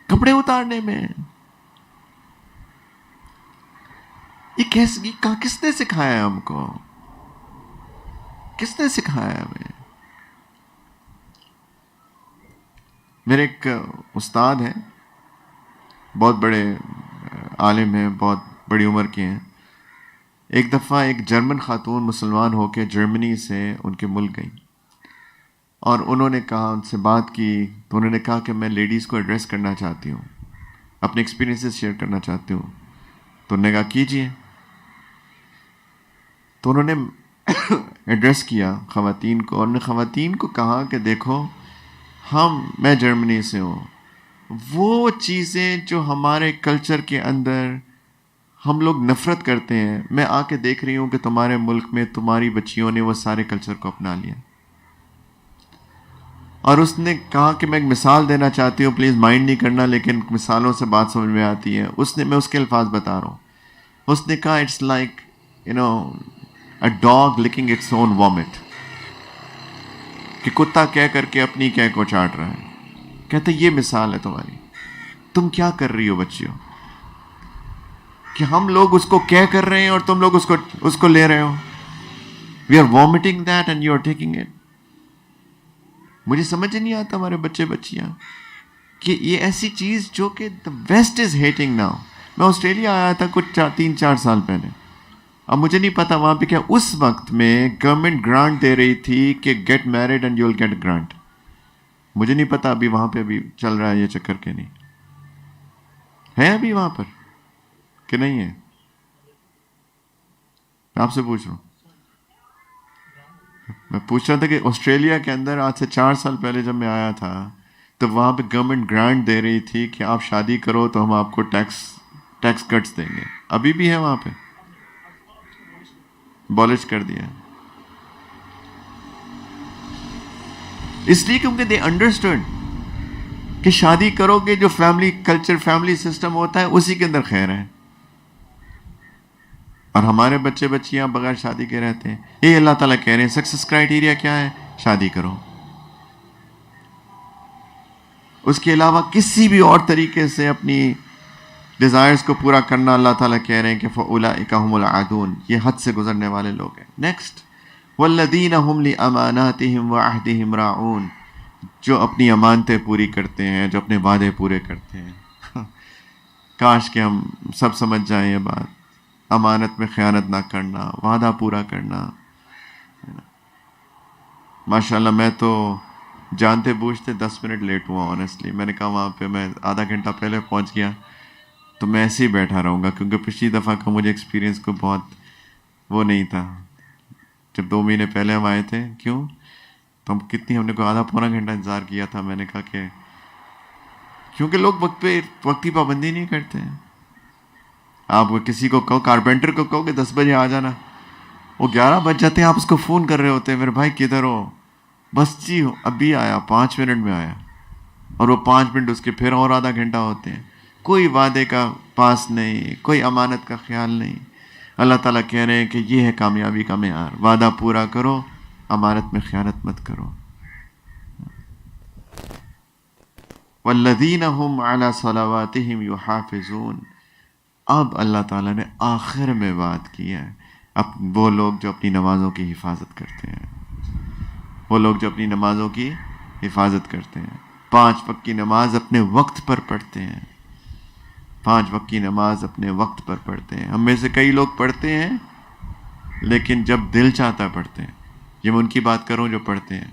کپڑے اتارنے میں۔ یہ کس نے سکھایا ہے ہم کو؟ کس نے سکھایا ہے ہمیں؟ میرے ایک استاد ہیں، بہت بڑے عالم ہیں، بہت بڑی عمر کے ہیں۔ ایک دفعہ ایک جرمن خاتون مسلمان ہو کے جرمنی سے ان کے ملک گئی، اور انہوں نے کہا، ان سے بات کی تو انہوں نے کہا کہ میں لیڈیز کو ایڈریس کرنا چاہتی ہوں، اپنے ایکسپیرینسز شیئر کرنا چاہتی ہوں۔ تو انہوں نے کہا کیجئے۔ تو انہوں نے ایڈریس کیا خواتین کو، اور انہوں نے خواتین کو کہا کہ دیکھو، میں جرمنی سے ہوں، وہ چیزیں جو ہمارے کلچر کے اندر ہم لوگ نفرت کرتے ہیں، میں آ کے دیکھ رہی ہوں کہ تمہارے ملک میں تمہاری بچیوں نے وہ سارے کلچر کو اپنا لیا۔ اور اس نے کہا کہ میں ایک مثال دینا چاہتی ہوں، پلیز مائنڈ نہیں کرنا، لیکن مثالوں سے بات سمجھ میں آتی ہے۔ میں اس کے الفاظ بتا رہا ہوں۔ اس نے کہا it's like a dog looking its own vomit, کہ کتا کہہ کر کے اپنی کہہ کو چاٹ رہا ہے۔ کہتے یہ مثال ہے تمہاری، تم کیا کر رہی ہو بچیوں، کہ ہم لوگ اس کو کہہ کر رہے ہیں اور تم لوگ اس کو لے رہے ہو۔ We are vomiting that and you are taking it. مجھے سمجھ نہیں آتا ہمارے بچے بچیاں کہ یہ ایسی چیز جو کہ the West is hating now۔ میں آسٹریلیا آیا تھا کچھ 3-4 سال پہلے، اب مجھے نہیں پتا وہاں پہ کیا، اس وقت میں گورنمنٹ گرانٹ دے رہی تھی کہ get married and you will get grant. مجھے نہیں پتا ابھی وہاں پہ ابھی چل رہا ہے یہ چکر کہ نہیں ہے، ابھی وہاں پر کہ نہیں ہے؟ میں آپ سے پوچھ رہا ہوں، میں پوچھ رہا تھا کہ آسٹریلیا کے اندر آج سے 4 سال پہلے جب میں آیا تھا تو وہاں پہ گورنمنٹ گرانٹ دے رہی تھی کہ آپ شادی کرو تو ہم آپ کو ٹیکس کٹس دیں گے۔ ابھی بھی ہے وہاں پہ؟ abolish کر دیا۔ اس لیے کیونکہ دے انڈرسٹوڈ کہ شادی کرو گے جو فیملی کلچر، فیملی سسٹم ہوتا ہے اسی کے اندر خیر ہے، اور ہمارے بچے بچیاں بغیر شادی کے رہتے ہیں۔ یہ اللہ تعالیٰ کہہ رہے ہیں سکسیس کرائٹیریا کیا ہے؟ شادی کرو۔ اس کے علاوہ کسی بھی اور طریقے سے اپنی ڈیزائرز کو پورا کرنا، اللہ تعالیٰ کہہ رہے ہیں کہ فَأُولَئِكَ هُمُ الْعَادُونَ، یہ حد سے گزرنے والے لوگ ہیں۔ نیکسٹ، وَالَّذِينَ هُمْ لِأَمَانَاتِهِمْ وَعَهْدِهِمْ رَاعُونَ، جو اپنی امانتیں پوری کرتے ہیں، جو اپنے وعدے پورے کرتے ہیں۔ کاش کہ ہم سب سمجھ جائیں یہ بات، امانت میں خیانت نہ کرنا، وعدہ پورا کرنا۔ ماشاءاللہ میں تو جانتے بوجھتے 10 منٹ لیٹ ہوا، آنیسٹلی میں نے کہا وہاں پہ میں آدھا گھنٹہ پہلے پہنچ گیا تو میں ایسے ہی بیٹھا رہوں گا، کیونکہ پچھلی دفعہ کا مجھے ایکسپیرینس کو بہت وہ نہیں تھا جب 2 مہینے پہلے ہم آئے تھے۔ کیوں؟ تو ہم نے کوئی آدھا پونا گھنٹہ انتظار کیا تھا۔ میں نے کہا کہ کیونکہ لوگ وقت کی پابندی نہیں کرتے ہیں۔ آپ کسی کو کہو، کارپینٹر کو کہو کہ 10 بجے آ جانا، وہ 11 بج جاتے ہیں، آپ اس کو فون کر رہے ہوتے ہیں، میرے بھائی کدھر ہو؟ بس جی ابھی آیا، 5 منٹ میں آیا، اور وہ 5 منٹ اس کے پھر اور آدھا گھنٹہ ہوتے ہیں۔ کوئی وعدے کا پاس نہیں، کوئی امانت کا خیال نہیں۔ اللہ تعالیٰ کہہ رہے ہیں کہ یہ ہے کامیابی کا معیار، وعدہ پورا کرو، امانت میں خیانت مت کرو. والذین هم علی صلواتہم یحافظون. اب اللہ تعالیٰ نے آخر میں بات کی ہے وہ لوگ جو اپنی نمازوں کی حفاظت کرتے ہیں، وہ لوگ جو اپنی نمازوں کی حفاظت کرتے ہیں، 5 وقت کی نماز اپنے وقت پر پڑھتے ہیں، 5 وقت کی نماز اپنے وقت پر پڑھتے ہیں. ہم میں سے کئی لوگ پڑھتے ہیں لیکن جب دل چاہتا ہے پڑھتے ہیں. یہ میں ان کی بات کروں جو پڑھتے ہیں.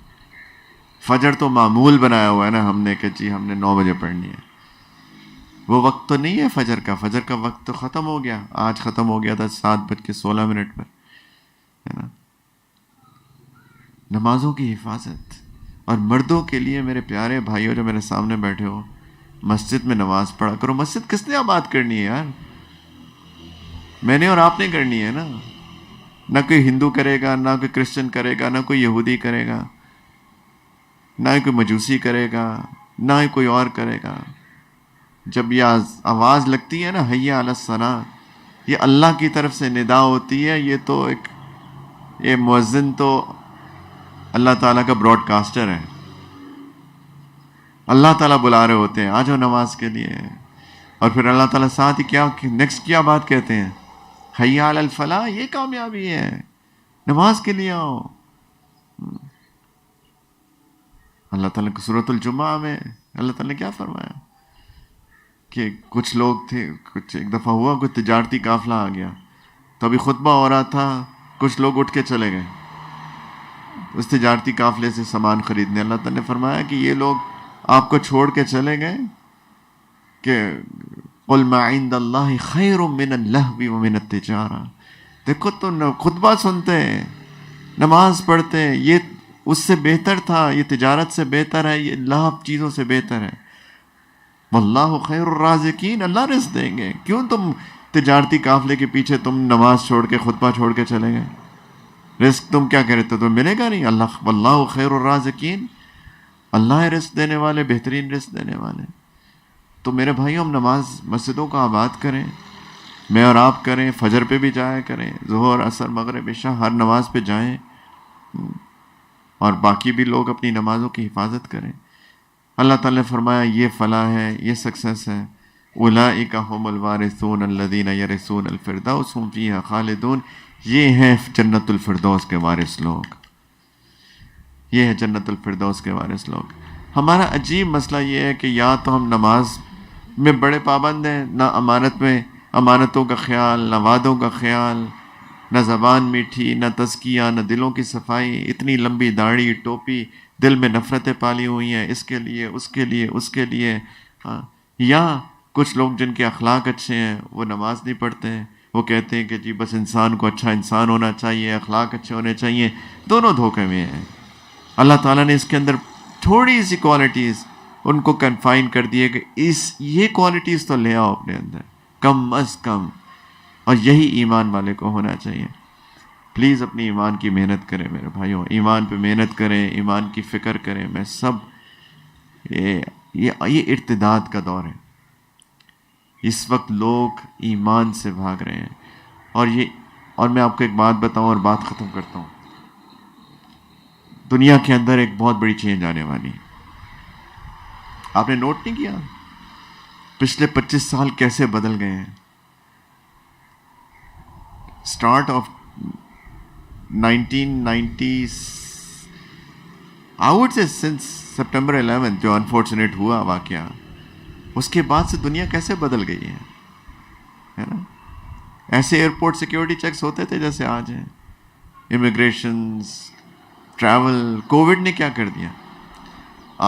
فجر تو معمول بنایا ہوا ہے نا ہم نے کہ جی ہم نے 9 بجے پڑھنی ہے. وہ وقت تو نہیں ہے فجر کا، فجر کا وقت تو ختم ہو گیا. آج ختم ہو گیا تھا 7:16 پر، ہے نا. نمازوں کی حفاظت. اور مردوں کے لیے میرے پیارے بھائیوں جو میرے سامنے بیٹھے ہو، مسجد میں نماز پڑھا کرو. مسجد کس نے آباد کرنی ہے یار؟ میں نے اور آپ نے کرنی ہے نا. نہ کوئی ہندو کرے گا، نہ کوئی کرسچن کرے گا، نہ کوئی یہودی کرے گا، نہ کوئی مجوسی کرے گا، نہ ہی کوئی اور کرے گا. جب یہ آواز لگتی ہے نا حی علی الصلاۃ، یہ اللہ کی طرف سے ندا ہوتی ہے. یہ مؤذن تو اللہ تعالیٰ کا براڈ کاسٹر ہے. اللہ تعالیٰ بلا رہے ہوتے ہیں آ جاؤ نماز کے لیے. اور پھر اللہ تعالیٰ ساتھ ہی نیکسٹ کیا بات کہتے ہیں؟ حی علی الفلاح. یہ کامیابی ہے، نماز کے لیے آؤ. اللہ تعالیٰ کی سورۃ الجمعہ میں اللہ تعالیٰ نے کیا فرمایا کہ کچھ لوگ تھے، ایک دفعہ ہوا کوئی تجارتی قافلہ آ گیا، تو ابھی خطبہ ہو رہا تھا، کچھ لوگ اٹھ کے چلے گئے اس تجارتی قافلے سے سامان خریدنے. اللہ تعالیٰ نے فرمایا کہ یہ لوگ آپ کو چھوڑ کے چلے گئے کہ قل ما عند اللہ خیر من اللہو ومن التجارہ. دیکھو تو خطبہ سنتے ہیں، نماز پڑھتے ہیں، یہ اس سے بہتر تھا، یہ تجارت سے بہتر ہے، یہ لاحب چیزوں سے بہتر ہے. واللہ خیر الرازقین. اللہ رزق دیں گے. کیوں تم تجارتی قافلے کے پیچھے تم نماز چھوڑ کے خطبہ چھوڑ کے چلے گئے؟ رزق تم کیا کرتے تو ملے گا نہیں. اللہ واللہ خیر الرازقین. اللہ ہے رزق دینے والے، بہترین رزق دینے والے. تو میرے بھائیوں، ہم نماز مسجدوں کو آباد کریں، میں اور آپ کریں. فجر پہ بھی جایا کریں، ظہر عصر مغرب عشاء ہر نماز پہ جائیں، اور باقی بھی لوگ اپنی نمازوں کی حفاظت کریں. اللہ تعالیٰ نے فرمایا یہ فلاح ہے، یہ سکسیس ہے. اولئک هم الوارثون الذین یرثون الفردوس هم فیہا خالدون. یہ ہیں جنت الفردوس کے وارث لوگ، یہ ہے جنت الفردوس کے وارث لوگ. ہمارا عجیب مسئلہ یہ ہے کہ یا تو ہم نماز میں بڑے پابند ہیں، نہ امانتوں کا خیال، نہ وعدوں کا خیال، نہ زبان میٹھی، نہ تزکیہ، نہ دلوں کی صفائی. اتنی لمبی داڑھی، ٹوپی، دل میں نفرتیں پالی ہوئی ہیں اس کے لیے، اس کے لیے، اس کے لیے. یا کچھ لوگ جن کے اخلاق اچھے ہیں وہ نماز نہیں پڑھتے ہیں، وہ کہتے ہیں کہ جی بس انسان کو اچھا انسان ہونا چاہیے، اخلاق اچھے ہونے چاہیے. دونوں دھوکے میں ہیں. اللہ تعالیٰ نے اس کے اندر تھوڑی سی کوالٹیز ان کو کنفائن کر دی ہے کہ یہ کوالٹیز تو لے آؤ اپنے اندر کم از کم. اور یہی ایمان والے کو ہونا چاہیے. پلیز اپنی ایمان کی محنت کریں میرے بھائیوں، ایمان پہ محنت کریں، ایمان کی فکر کریں. میں سب یہ ارتداد کا دور ہے. اس وقت لوگ ایمان سے بھاگ رہے ہیں. اور میں آپ کو ایک بات بتاؤں اور بات ختم کرتا ہوں. دنیا کے اندر ایک بہت بڑی چینج آنے والی ہے. آپ نے نوٹ نہیں کیا پچھلے 25 سال کیسے بدل گئے ہیں؟ Start of 1990s، I would say since September 11 جو انفارچونیٹ ہوا واقعہ، اس کے بعد سے دنیا کیسے بدل گئی ہے نا. ایسے ایئرپورٹ سیکیورٹی چیکس ہوتے تھے جیسے آج ہیں. امیگریشنز، ٹریول. کووڈ نے کیا کر دیا.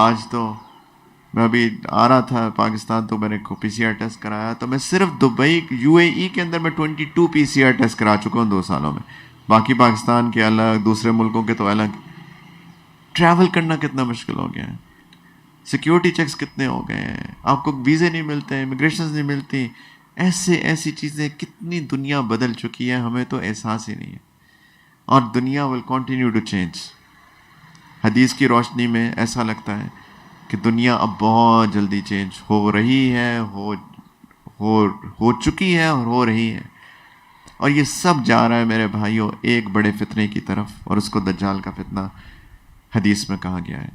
آج تو میں ابھی آ رہا تھا پاکستان تو میں نے PCR ٹیسٹ کرایا، تو میں صرف دبئی UAE کے اندر میں 22 PCR ٹیسٹ کرا چکا ہوں 2 سالوں میں. باقی پاکستان کے الگ، دوسرے ملکوں کے تو الگ. ٹریول کرنا کتنا مشکل ہو گیا ہے. سیکیورٹی چیکس کتنے ہو گئے ہیں، آپ کو ویزے نہیں ملتے، امیگریشنز نہیں ملتی. ایسی چیزیں کتنی دنیا بدل چکی ہے، ہمیں تو احساس ہی نہیں ہے. اور دنیا ول کنٹینیو ٹو چینج. حدیث کی روشنی میں ایسا لگتا ہے کہ دنیا اب بہت جلدی چینج ہو رہی ہے، ہو چکی ہے اور ہو رہی ہے. اور یہ سب جا رہا ہے میرے بھائیوں ایک بڑے فتنے کی طرف، اور اس کو دجال کا فتنہ حدیث میں کہا گیا ہے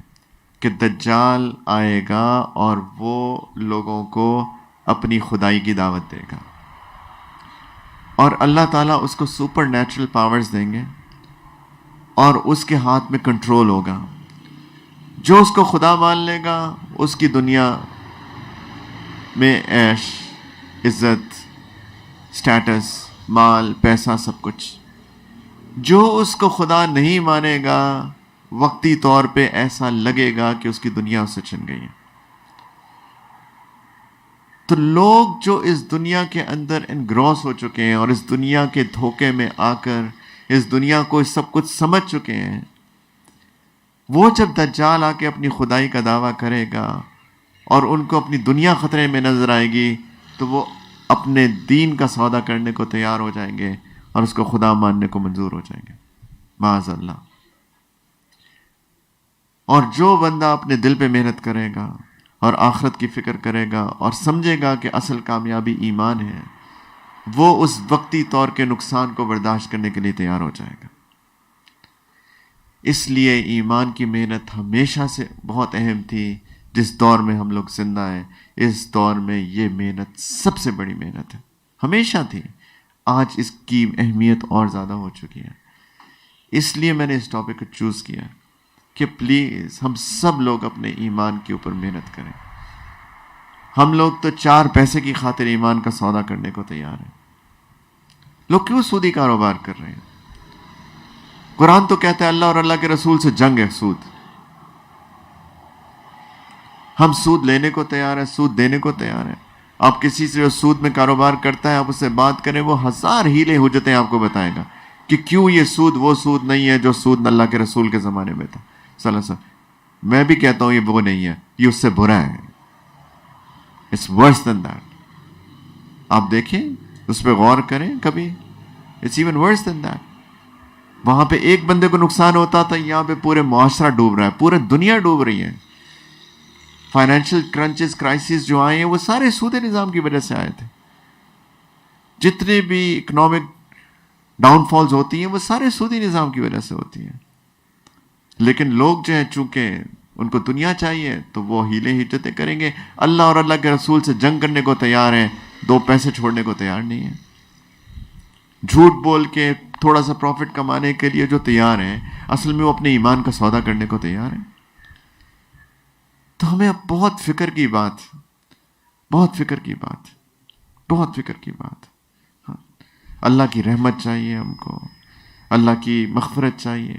کہ دجال آئے گا اور وہ لوگوں کو اپنی خدائی کی دعوت دے گا، اور اللہ تعالیٰ اس کو سپر نیچرل پاورز دیں گے اور اس کے ہاتھ میں کنٹرول ہوگا. جو اس کو خدا مان لے گا اس کی دنیا میں عیش، عزت، سٹیٹس، مال، پیسہ، سب کچھ. جو اس کو خدا نہیں مانے گا وقتی طور پہ ایسا لگے گا کہ اس کی دنیا اس سے چھن گئی ہے. تو لوگ جو اس دنیا کے اندر انگروس ہو چکے ہیں اور اس دنیا کے دھوکے میں آ کر اس دنیا کو سب کچھ سمجھ چکے ہیں، وہ جب دجال آ کے اپنی خدائی کا دعویٰ کرے گا اور ان کو اپنی دنیا خطرے میں نظر آئے گی تو وہ اپنے دین کا سودا کرنے کو تیار ہو جائیں گے اور اس کو خدا ماننے کو منظور ہو جائیں گے، معاذ اللہ. اور جو بندہ اپنے دل پہ محنت کرے گا اور آخرت کی فکر کرے گا اور سمجھے گا کہ اصل کامیابی ایمان ہے، وہ اس وقتی طور کے نقصان کو برداشت کرنے کے لیے تیار ہو جائے گا. اس لیے ایمان کی محنت ہمیشہ سے بہت اہم تھی. جس دور میں ہم لوگ زندہ ہیں اس دور میں یہ محنت سب سے بڑی محنت ہے، ہمیشہ تھی. آج اس کی اہمیت اور زیادہ ہو چکی ہے. اس لیے میں نے اس ٹاپک کو چوز کیا کہ پلیز ہم سب لوگ اپنے ایمان کے اوپر محنت کریں. ہم لوگ تو 4 پیسے کی خاطر ایمان کا سودا کرنے کو تیار ہیں. لوگ کیوں سودی کاروبار کر رہے ہیں؟ قرآن تو کہتا ہے اللہ اور اللہ کے رسول سے جنگ ہے سود. ہم سود لینے کو تیار ہیں، سود دینے کو تیار ہیں. آپ کسی سے جو سود میں کاروبار کرتا ہے آپ اس سے بات کریں، وہ 1000 ہیلے حجتیں آپ کو بتائے گا کہ کیوں یہ سود وہ سود نہیں ہے جو سود اللہ کے رسول کے زمانے میں تھا صلی اللہ علیہ وسلم. میں بھی کہتا ہوں یہ وہ نہیں ہے، یہ اس سے برا ہے. It's worse than that. آپ دیکھیں، اس پہ غور کریں کبھی. It's even worse than that. وہاں پہ ایک بندے کو نقصان ہوتا تھا، یہاں پہ پورے معاشرہ ڈوب رہا ہے، پورے دنیا ڈوب رہی ہے. فائنینشیل کرنچز، کرائسس جو آئے ہیں وہ سارے سود نظام کی وجہ سے آئے تھے. جتنے بھی اکنامک ڈاؤن فالز ہوتی ہیں وہ سارے سودی نظام کی وجہ سے ہوتی ہیں. لیکن لوگ جو ہیں چونکہ ان کو دنیا چاہیے تو وہ ہیلے حجتیں کریں گے. اللہ اور اللہ کے رسول سے جنگ کرنے کو تیار ہیں، 2 پیسے چھوڑنے کو تیار نہیں ہیں. جھوٹ بول کے تھوڑا سا پروفٹ کمانے کے لیے جو تیار ہیں اصل میں وہ اپنے ایمان کا سودا کرنے کو تیار ہیں. تو ہمیں اب بہت فکر کی بات، بہت فکر کی بات، بہت فکر کی بات. ہاں، اللہ کی رحمت چاہیے ہم کو، اللہ کی مغفرت چاہیے،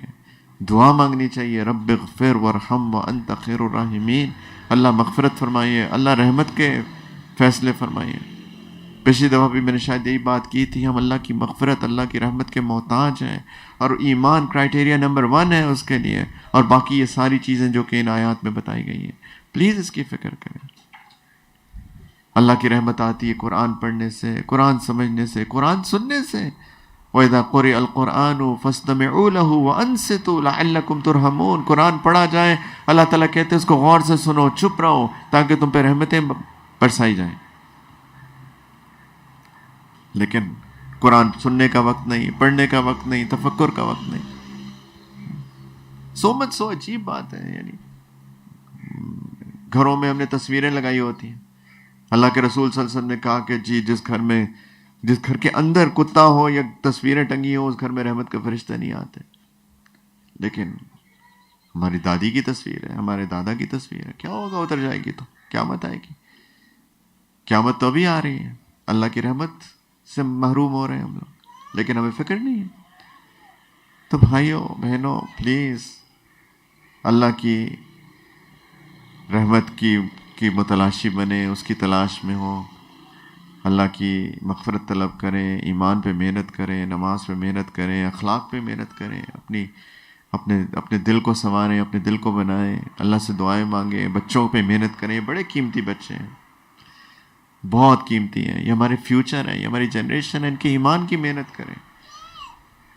دعا مانگنی چاہیے. رب اغفر وارحم وانت خیر الراحمین. اللہ مغفرت فرمائیے، اللہ رحمت کے فیصلے فرمائیے. پچھلی دفعہ بھی میں نے شاید یہی بات کی تھی، ہم اللہ کی مغفرت، اللہ کی رحمت کے محتاج ہیں، اور ایمان کرائٹیریا نمبر 1 ہے اس کے لیے، اور باقی یہ ساری چیزیں جو کہ ان آیات میں بتائی گئی ہیں. پلیز اس کی فکر کریں. اللہ کی رحمت آتی ہے قرآن پڑھنے سے، قرآن سمجھنے سے، قرآن سننے سے. وَإِذَا قُرِئَ الْقُرْآنُ فَاسْتَمِعُوا لَهُ وَأَنصِتُوا لَعَلَّكُمْ تُرْحَمُونَ. قرآن پڑھا جائے، اللہ تعالیٰ کہتے ہیں اس کو غور سے سنو، چپ رہو تاکہ تم پہ رحمتیں برسائی جائیں. لیکن قرآن سننے کا وقت نہیں، پڑھنے کا وقت نہیں، تفکر کا وقت نہیں. سو عجیب بات ہے. یعنی گھروں میں ہم نے تصویریں لگائی ہوتی ہیں. اللہ کے رسول صلی اللہ علیہ وسلم نے کہا کہ جی جس گھر کے اندر کتا ہو یا تصویریں ٹنگی ہو اس گھر میں رحمت کے فرشتے نہیں آتے. لیکن ہماری دادی کی تصویر ہے، ہمارے دادا کی تصویر ہے، کیا ہوگا اتر جائے گی تو قیامت آئے گی. قیامت تو ابھی آ رہی ہے، اللہ کی رحمت سے محروم ہو رہے ہیں ہم لوگ، لیکن ہمیں فکر نہیں ہے. تو بھائیوں بہنوں پلیز اللہ کی رحمت کی متلاشی بنے، اس کی تلاش میں ہو. اللہ کی مغفرت طلب کریں، ایمان پہ محنت کریں، نماز پہ محنت کریں، اخلاق پہ محنت کریں، اپنے دل کو سنواریں، اپنے دل کو بنائیں، اللہ سے دعائیں مانگیں، بچوں پہ محنت کریں. بڑے قیمتی بچے ہیں، بہت قیمتی ہیں، یہ ہمارے فیوچر ہیں، یہ ہماری جنریشن ہے. ان کے ایمان کی محنت کریں،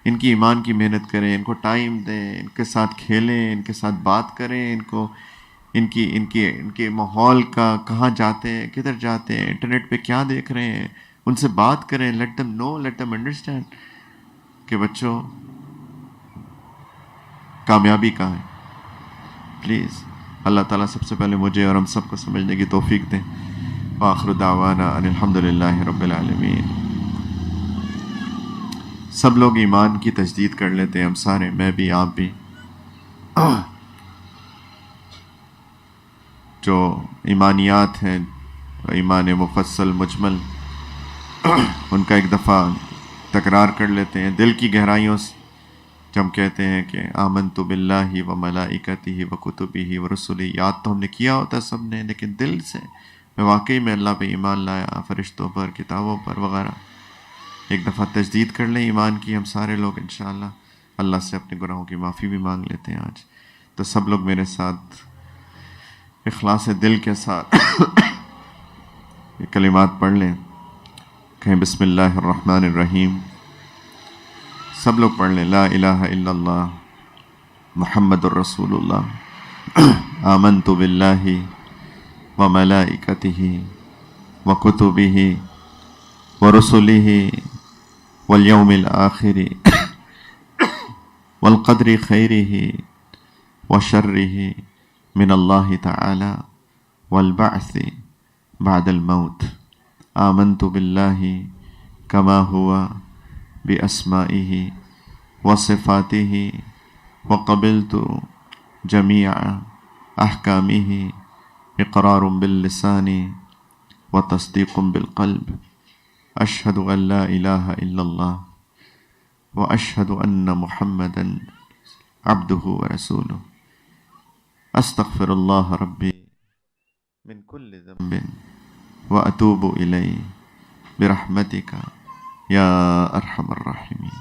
ان کی ایمان کی محنت کریں، ان کو ٹائم دیں، ان کے ساتھ کھیلیں، ان کے ساتھ بات کریں، ان کے ماحول کا کہاں جاتے ہیں، کدھر جاتے ہیں، انٹرنیٹ پہ کیا دیکھ رہے ہیں، ان سے بات کریں, let them know, let them understand کہ بچوں کامیابی کہاں ہے. پلیز اللہ تعالیٰ سب سے پہلے مجھے اور ہم سب کو سمجھنے کی توفیق دیں. وآخر دعوانا ان الحمدللہ رب العالمین. سب لوگ ایمان کی تجدید کر لیتے ہیں, ہم سارے, میں بھی, آپ بھی. جو ایمانیات ہیں, ایمان مفصل مجمل, ان کا ایک دفعہ تکرار کر لیتے ہیں دل کی گہرائیوں سے. جب ہم کہتے ہیں کہ آمنت باللہ و ملائکتہ و کتبہ و رسلہ, یاد تو ہم نے کیا ہوتا ہے سب نے, لیکن دل سے میں واقعی میں اللہ پہ ایمان لایا, فرشتوں پر, کتابوں پر وغیرہ. ایک دفعہ تجدید کر لیں ایمان کی ہم سارے لوگ انشاءاللہ. اللہ سے اپنے گناہوں کی معافی بھی مانگ لیتے ہیں آج. تو سب لوگ میرے ساتھ اخلاص دل کے ساتھ یہ کلمات پڑھ لیں. کہیں بسم اللہ الرحمن الرحیم. سب لوگ پڑھ لیں. لا الہ الا اللہ محمد الرسول اللہ. آمنت باللہ و ملائکتہ و کتبہ و رسلہ والیوم الآخر والقدر خیرہ و شرہ من اللہ تعالی والبعث بعد الموت. آمنت باللہ کما ہوا بأسمائہ وصفاتہ وقبلت جمیع احکامہ اقرار باللسان وتصدیق بالقلب. اشہد ان لا الہ الا اللہ واشہد ان محمدا عبدہ ورسولہ. استغفر اللہ ربی من کل ذنب واتوب الیہ برحمتک یا ارحم الراحمین.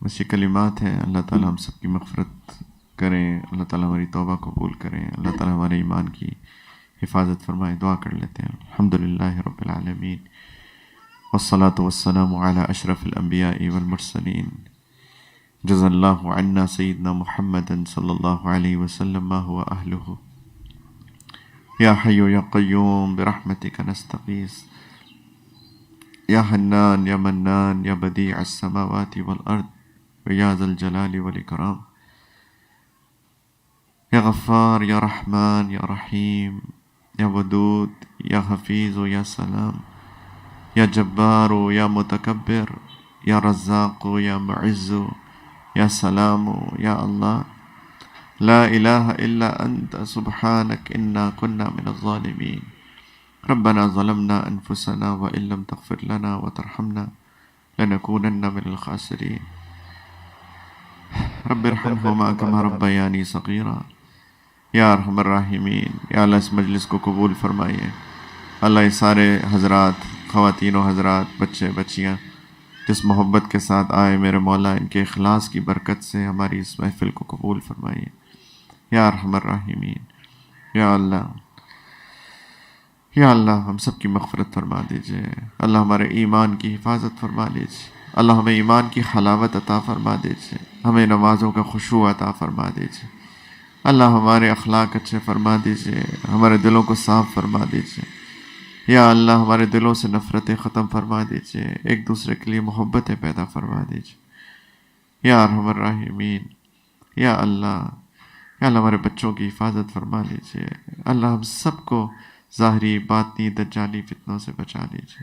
بس یہ کلمات ہیں. اللہ تعالیٰ ہم سب کی مغفرت کریں, اللہ تعالیٰ ہماری توبہ قبول کریں, اللہ تعالیٰ ہمارے ایمان کی حفاظت فرمائے. دعا کر لیتے ہیں. الحمدللہ رب العالمین والصلاة والسلام علی اشرف الانبیاء والمرسلین. جزا اللہ عنا سیدنا محمد صلی اللہ علیہ وسلم ما هو اہلہ. یا حی یا قیوم برحمتک نستغیث. یا حنان یا منان یا بدیع السماوات والارض یا ذا الجلال والاکرام. یا غفار یا رحمان یا رحیم یا ودود یا حفیظ یا سلام یا جبار یا متکبر یا رزاق یا معز یا سلام. یا اللہ لا الہ الا انت سبحانک انا کنا من الظالمین. ربنا ظلمنا انفسنا وان لم تغفر لنا وترحمنا لنكونن من الخاسرین. رب ارحمهما كما ربياني صغيرا. یا ارحم الراحمین. یا اللہ اس مجلس کو قبول فرمائیے. اللہ یہ سارے حضرات, خواتین و حضرات, بچے بچیاں جس محبت کے ساتھ آئے میرے مولا, ان کے اخلاص کی برکت سے ہماری اس محفل کو قبول فرمائیے. یا ارحم الراحمین. یا اللہ, یا اللہ ہم سب کی مغفرت فرما دیجئے. اللہ ہمارے ایمان کی حفاظت فرما دیجئے. اللہ ہمیں ایمان کی حلاوت عطا فرما دیجئے. ہمیں نمازوں کا خشوع عطا فرما دیجئے. اللہ ہمارے اخلاق اچھے فرما دیجئے. ہمارے دلوں کو صاف فرما دیجئے. یا اللہ ہمارے دلوں سے نفرتیں ختم فرما دیجئے. ایک دوسرے کے لیے محبتیں پیدا فرما دیجئے. یا ارحم الراحمین. یا اللہ, یا اللہ ہمارے بچوں کی حفاظت فرما لیجئے. اللہ ہم سب کو ظاہری باطنی دجالی فتنوں سے بچا لیجئے.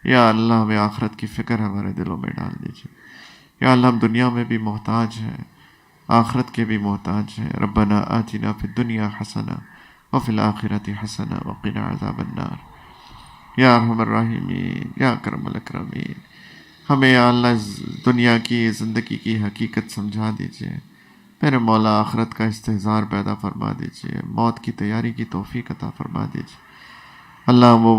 یا اللہ ہمیں آخرت کی فکر ہمارے دلوں میں ڈال دیجئے. یا اللہ ہم دنیا میں بھی محتاج ہیں, آخرت کے بھی محتاج ہیں. ربنا آتنا فی الدنیا حسنہ وفی الآخرۃ حسنہ وقنا عذاب النار. یا ارحم الراحمین. یا اکرم الاکرمین. ہمیں یا اللہ دنیا کی زندگی کی حقیقت سمجھا دیجئے. میرے مولا آخرت کا استحضار پیدا فرما دیجئے. موت کی تیاری کی توفیق عطا فرما دیجئے. اللہ وہ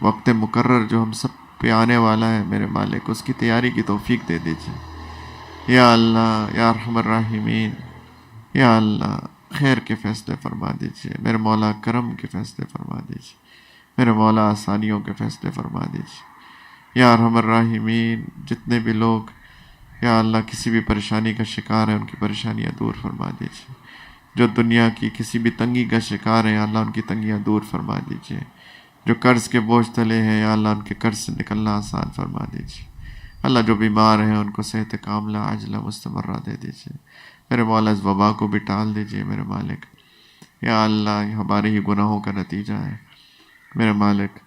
وقت مقرر جو ہم سب پہ آنے والا ہے میرے مالک, اس کی تیاری کی توفیق دے دیجئے. یا اللہ, یا ارحم الراحمین. یا اللہ خیر کے فیصلے فرما دیجئے. میرے مولا کرم کے فیصلے فرما دیجئے. میرے مولا آسانیوں کے فیصلے فرما دیجئے. یا ارحم الراحمین. جتنے بھی لوگ یا اللہ کسی بھی پریشانی کا شکار ہیں, ان کی پریشانیاں دور فرما دیجئے. جو دنیا کی کسی بھی تنگی کا شکار ہیں, یا اللہ ان کی تنگیاں دور فرما دیجئے. جو قرض کے بوجھ تلے ہیں یا اللہ ان کے قرض سے نکلنا آسان فرما دیجیے۔ اللہ جو بیمار ہیں ان کو صحت کاملہ عاجلہ مستمرہ دے دیجیے۔ میرے مولا اس وبا کو بھی ٹال دیجیے میرے مالک۔ یا اللہ یہ ہمارے ہی گناہوں کا نتیجہ ہے میرے مالک۔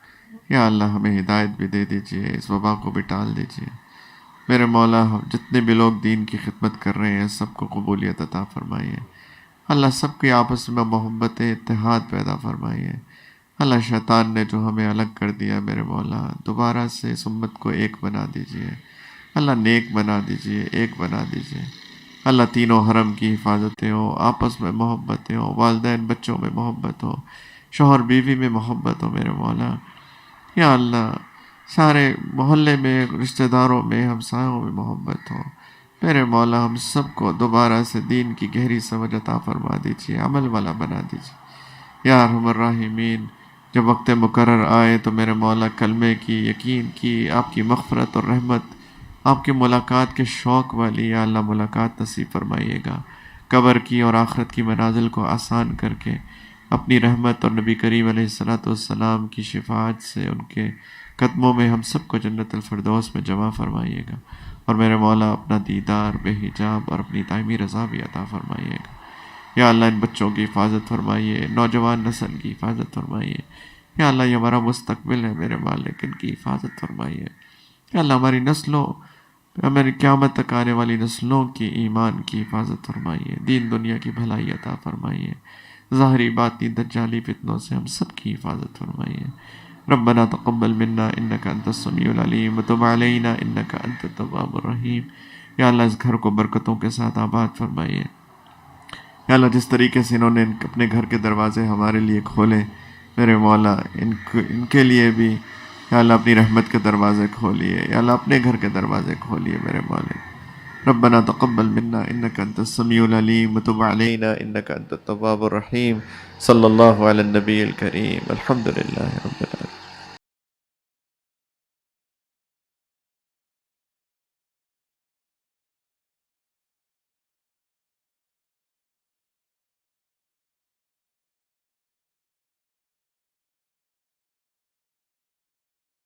یا اللہ ہمیں ہدایت بھی دے دیجیے، اس وبا کو بھی ٹال دیجیے میرے مولا۔ جتنے بھی لوگ دین کی خدمت کر رہے ہیں سب کو قبولیت عطا فرمائیے اللہ۔ سب کی آپس میں محبت اتحاد پیدا فرمائیے اللہ۔ شیطان نے جو ہمیں الگ کر دیا میرے مولا، دوبارہ سے اس امت کو ایک بنا دیجیے اللہ، نیک بنا دیجیے، ایک بنا دیجیے اللہ۔ تینوں حرم کی حفاظتیں ہوں، آپس میں محبتیں ہوں، والدین بچوں میں محبت ہو، شوہر بیوی میں محبت ہو میرے مولا۔ یا اللہ سارے محلے میں، رشتہ داروں میں، ہمسایوں میں محبت ہو میرے مولا۔ ہم سب کو دوبارہ سے دین کی گہری سمجھ عطا فرما دیجیے، عمل والا بنا دیجیے یا ارحم الراحمین۔ جب وقت مقرر آئے تو میرے مولا کلمے کی، یقین کی، آپ کی مغفرت اور رحمت، آپ کی ملاقات کے شوق والی یا اللہ ملاقات نصیب فرمائیے گا۔ قبر کی اور آخرت کی منازل کو آسان کر کے اپنی رحمت اور نبی کریم علیہ السلام کی شفاعت سے ان کے قدموں میں ہم سب کو جنت الفردوس میں جمع فرمائیے گا۔ اور میرے مولا اپنا دیدار بے حجاب اور اپنی دائمی رضا بھی عطا فرمائیے گا یا اللہ۔ ان بچوں کی حفاظت فرمائیے، نوجوان نسل کی حفاظت فرمائیے یا اللہ۔ یہ ہمارا مستقبل ہے میرے مالک، ان کی حفاظت فرمائیے یا اللہ۔ ہماری نسلوں، ہماری قیامت تک آنے والی نسلوں کی ایمان کی حفاظت فرمائیے، دین دنیا کی بھلائی عطا فرمائیے، ظاہری باطنی دجالی فتنوں سے ہم سب کی حفاظت فرمائیے۔ ربنا تقبل منا انك انت السميع العليم وتب علينا انك انت التواب الرحیم۔ یا اللہ اس گھر کو برکتوں کے ساتھ آباد فرمائیے یا اللہ۔ جس طریقے سے انہوں نے اپنے گھر کے دروازے ہمارے لیے کھولے میرے مولا، ان کے لیے بھی یا اللہ اپنی رحمت کے دروازے کھولیے یا اللہ، اپنے گھر کے دروازے کھولیے میرے مالک۔ ربنا تقبل منا انك انت السميع العليم وتب علينا انك انت التواب الرحیم۔ صلی اللہ علی النبی الکریم، الحمد للہ رب العالمین۔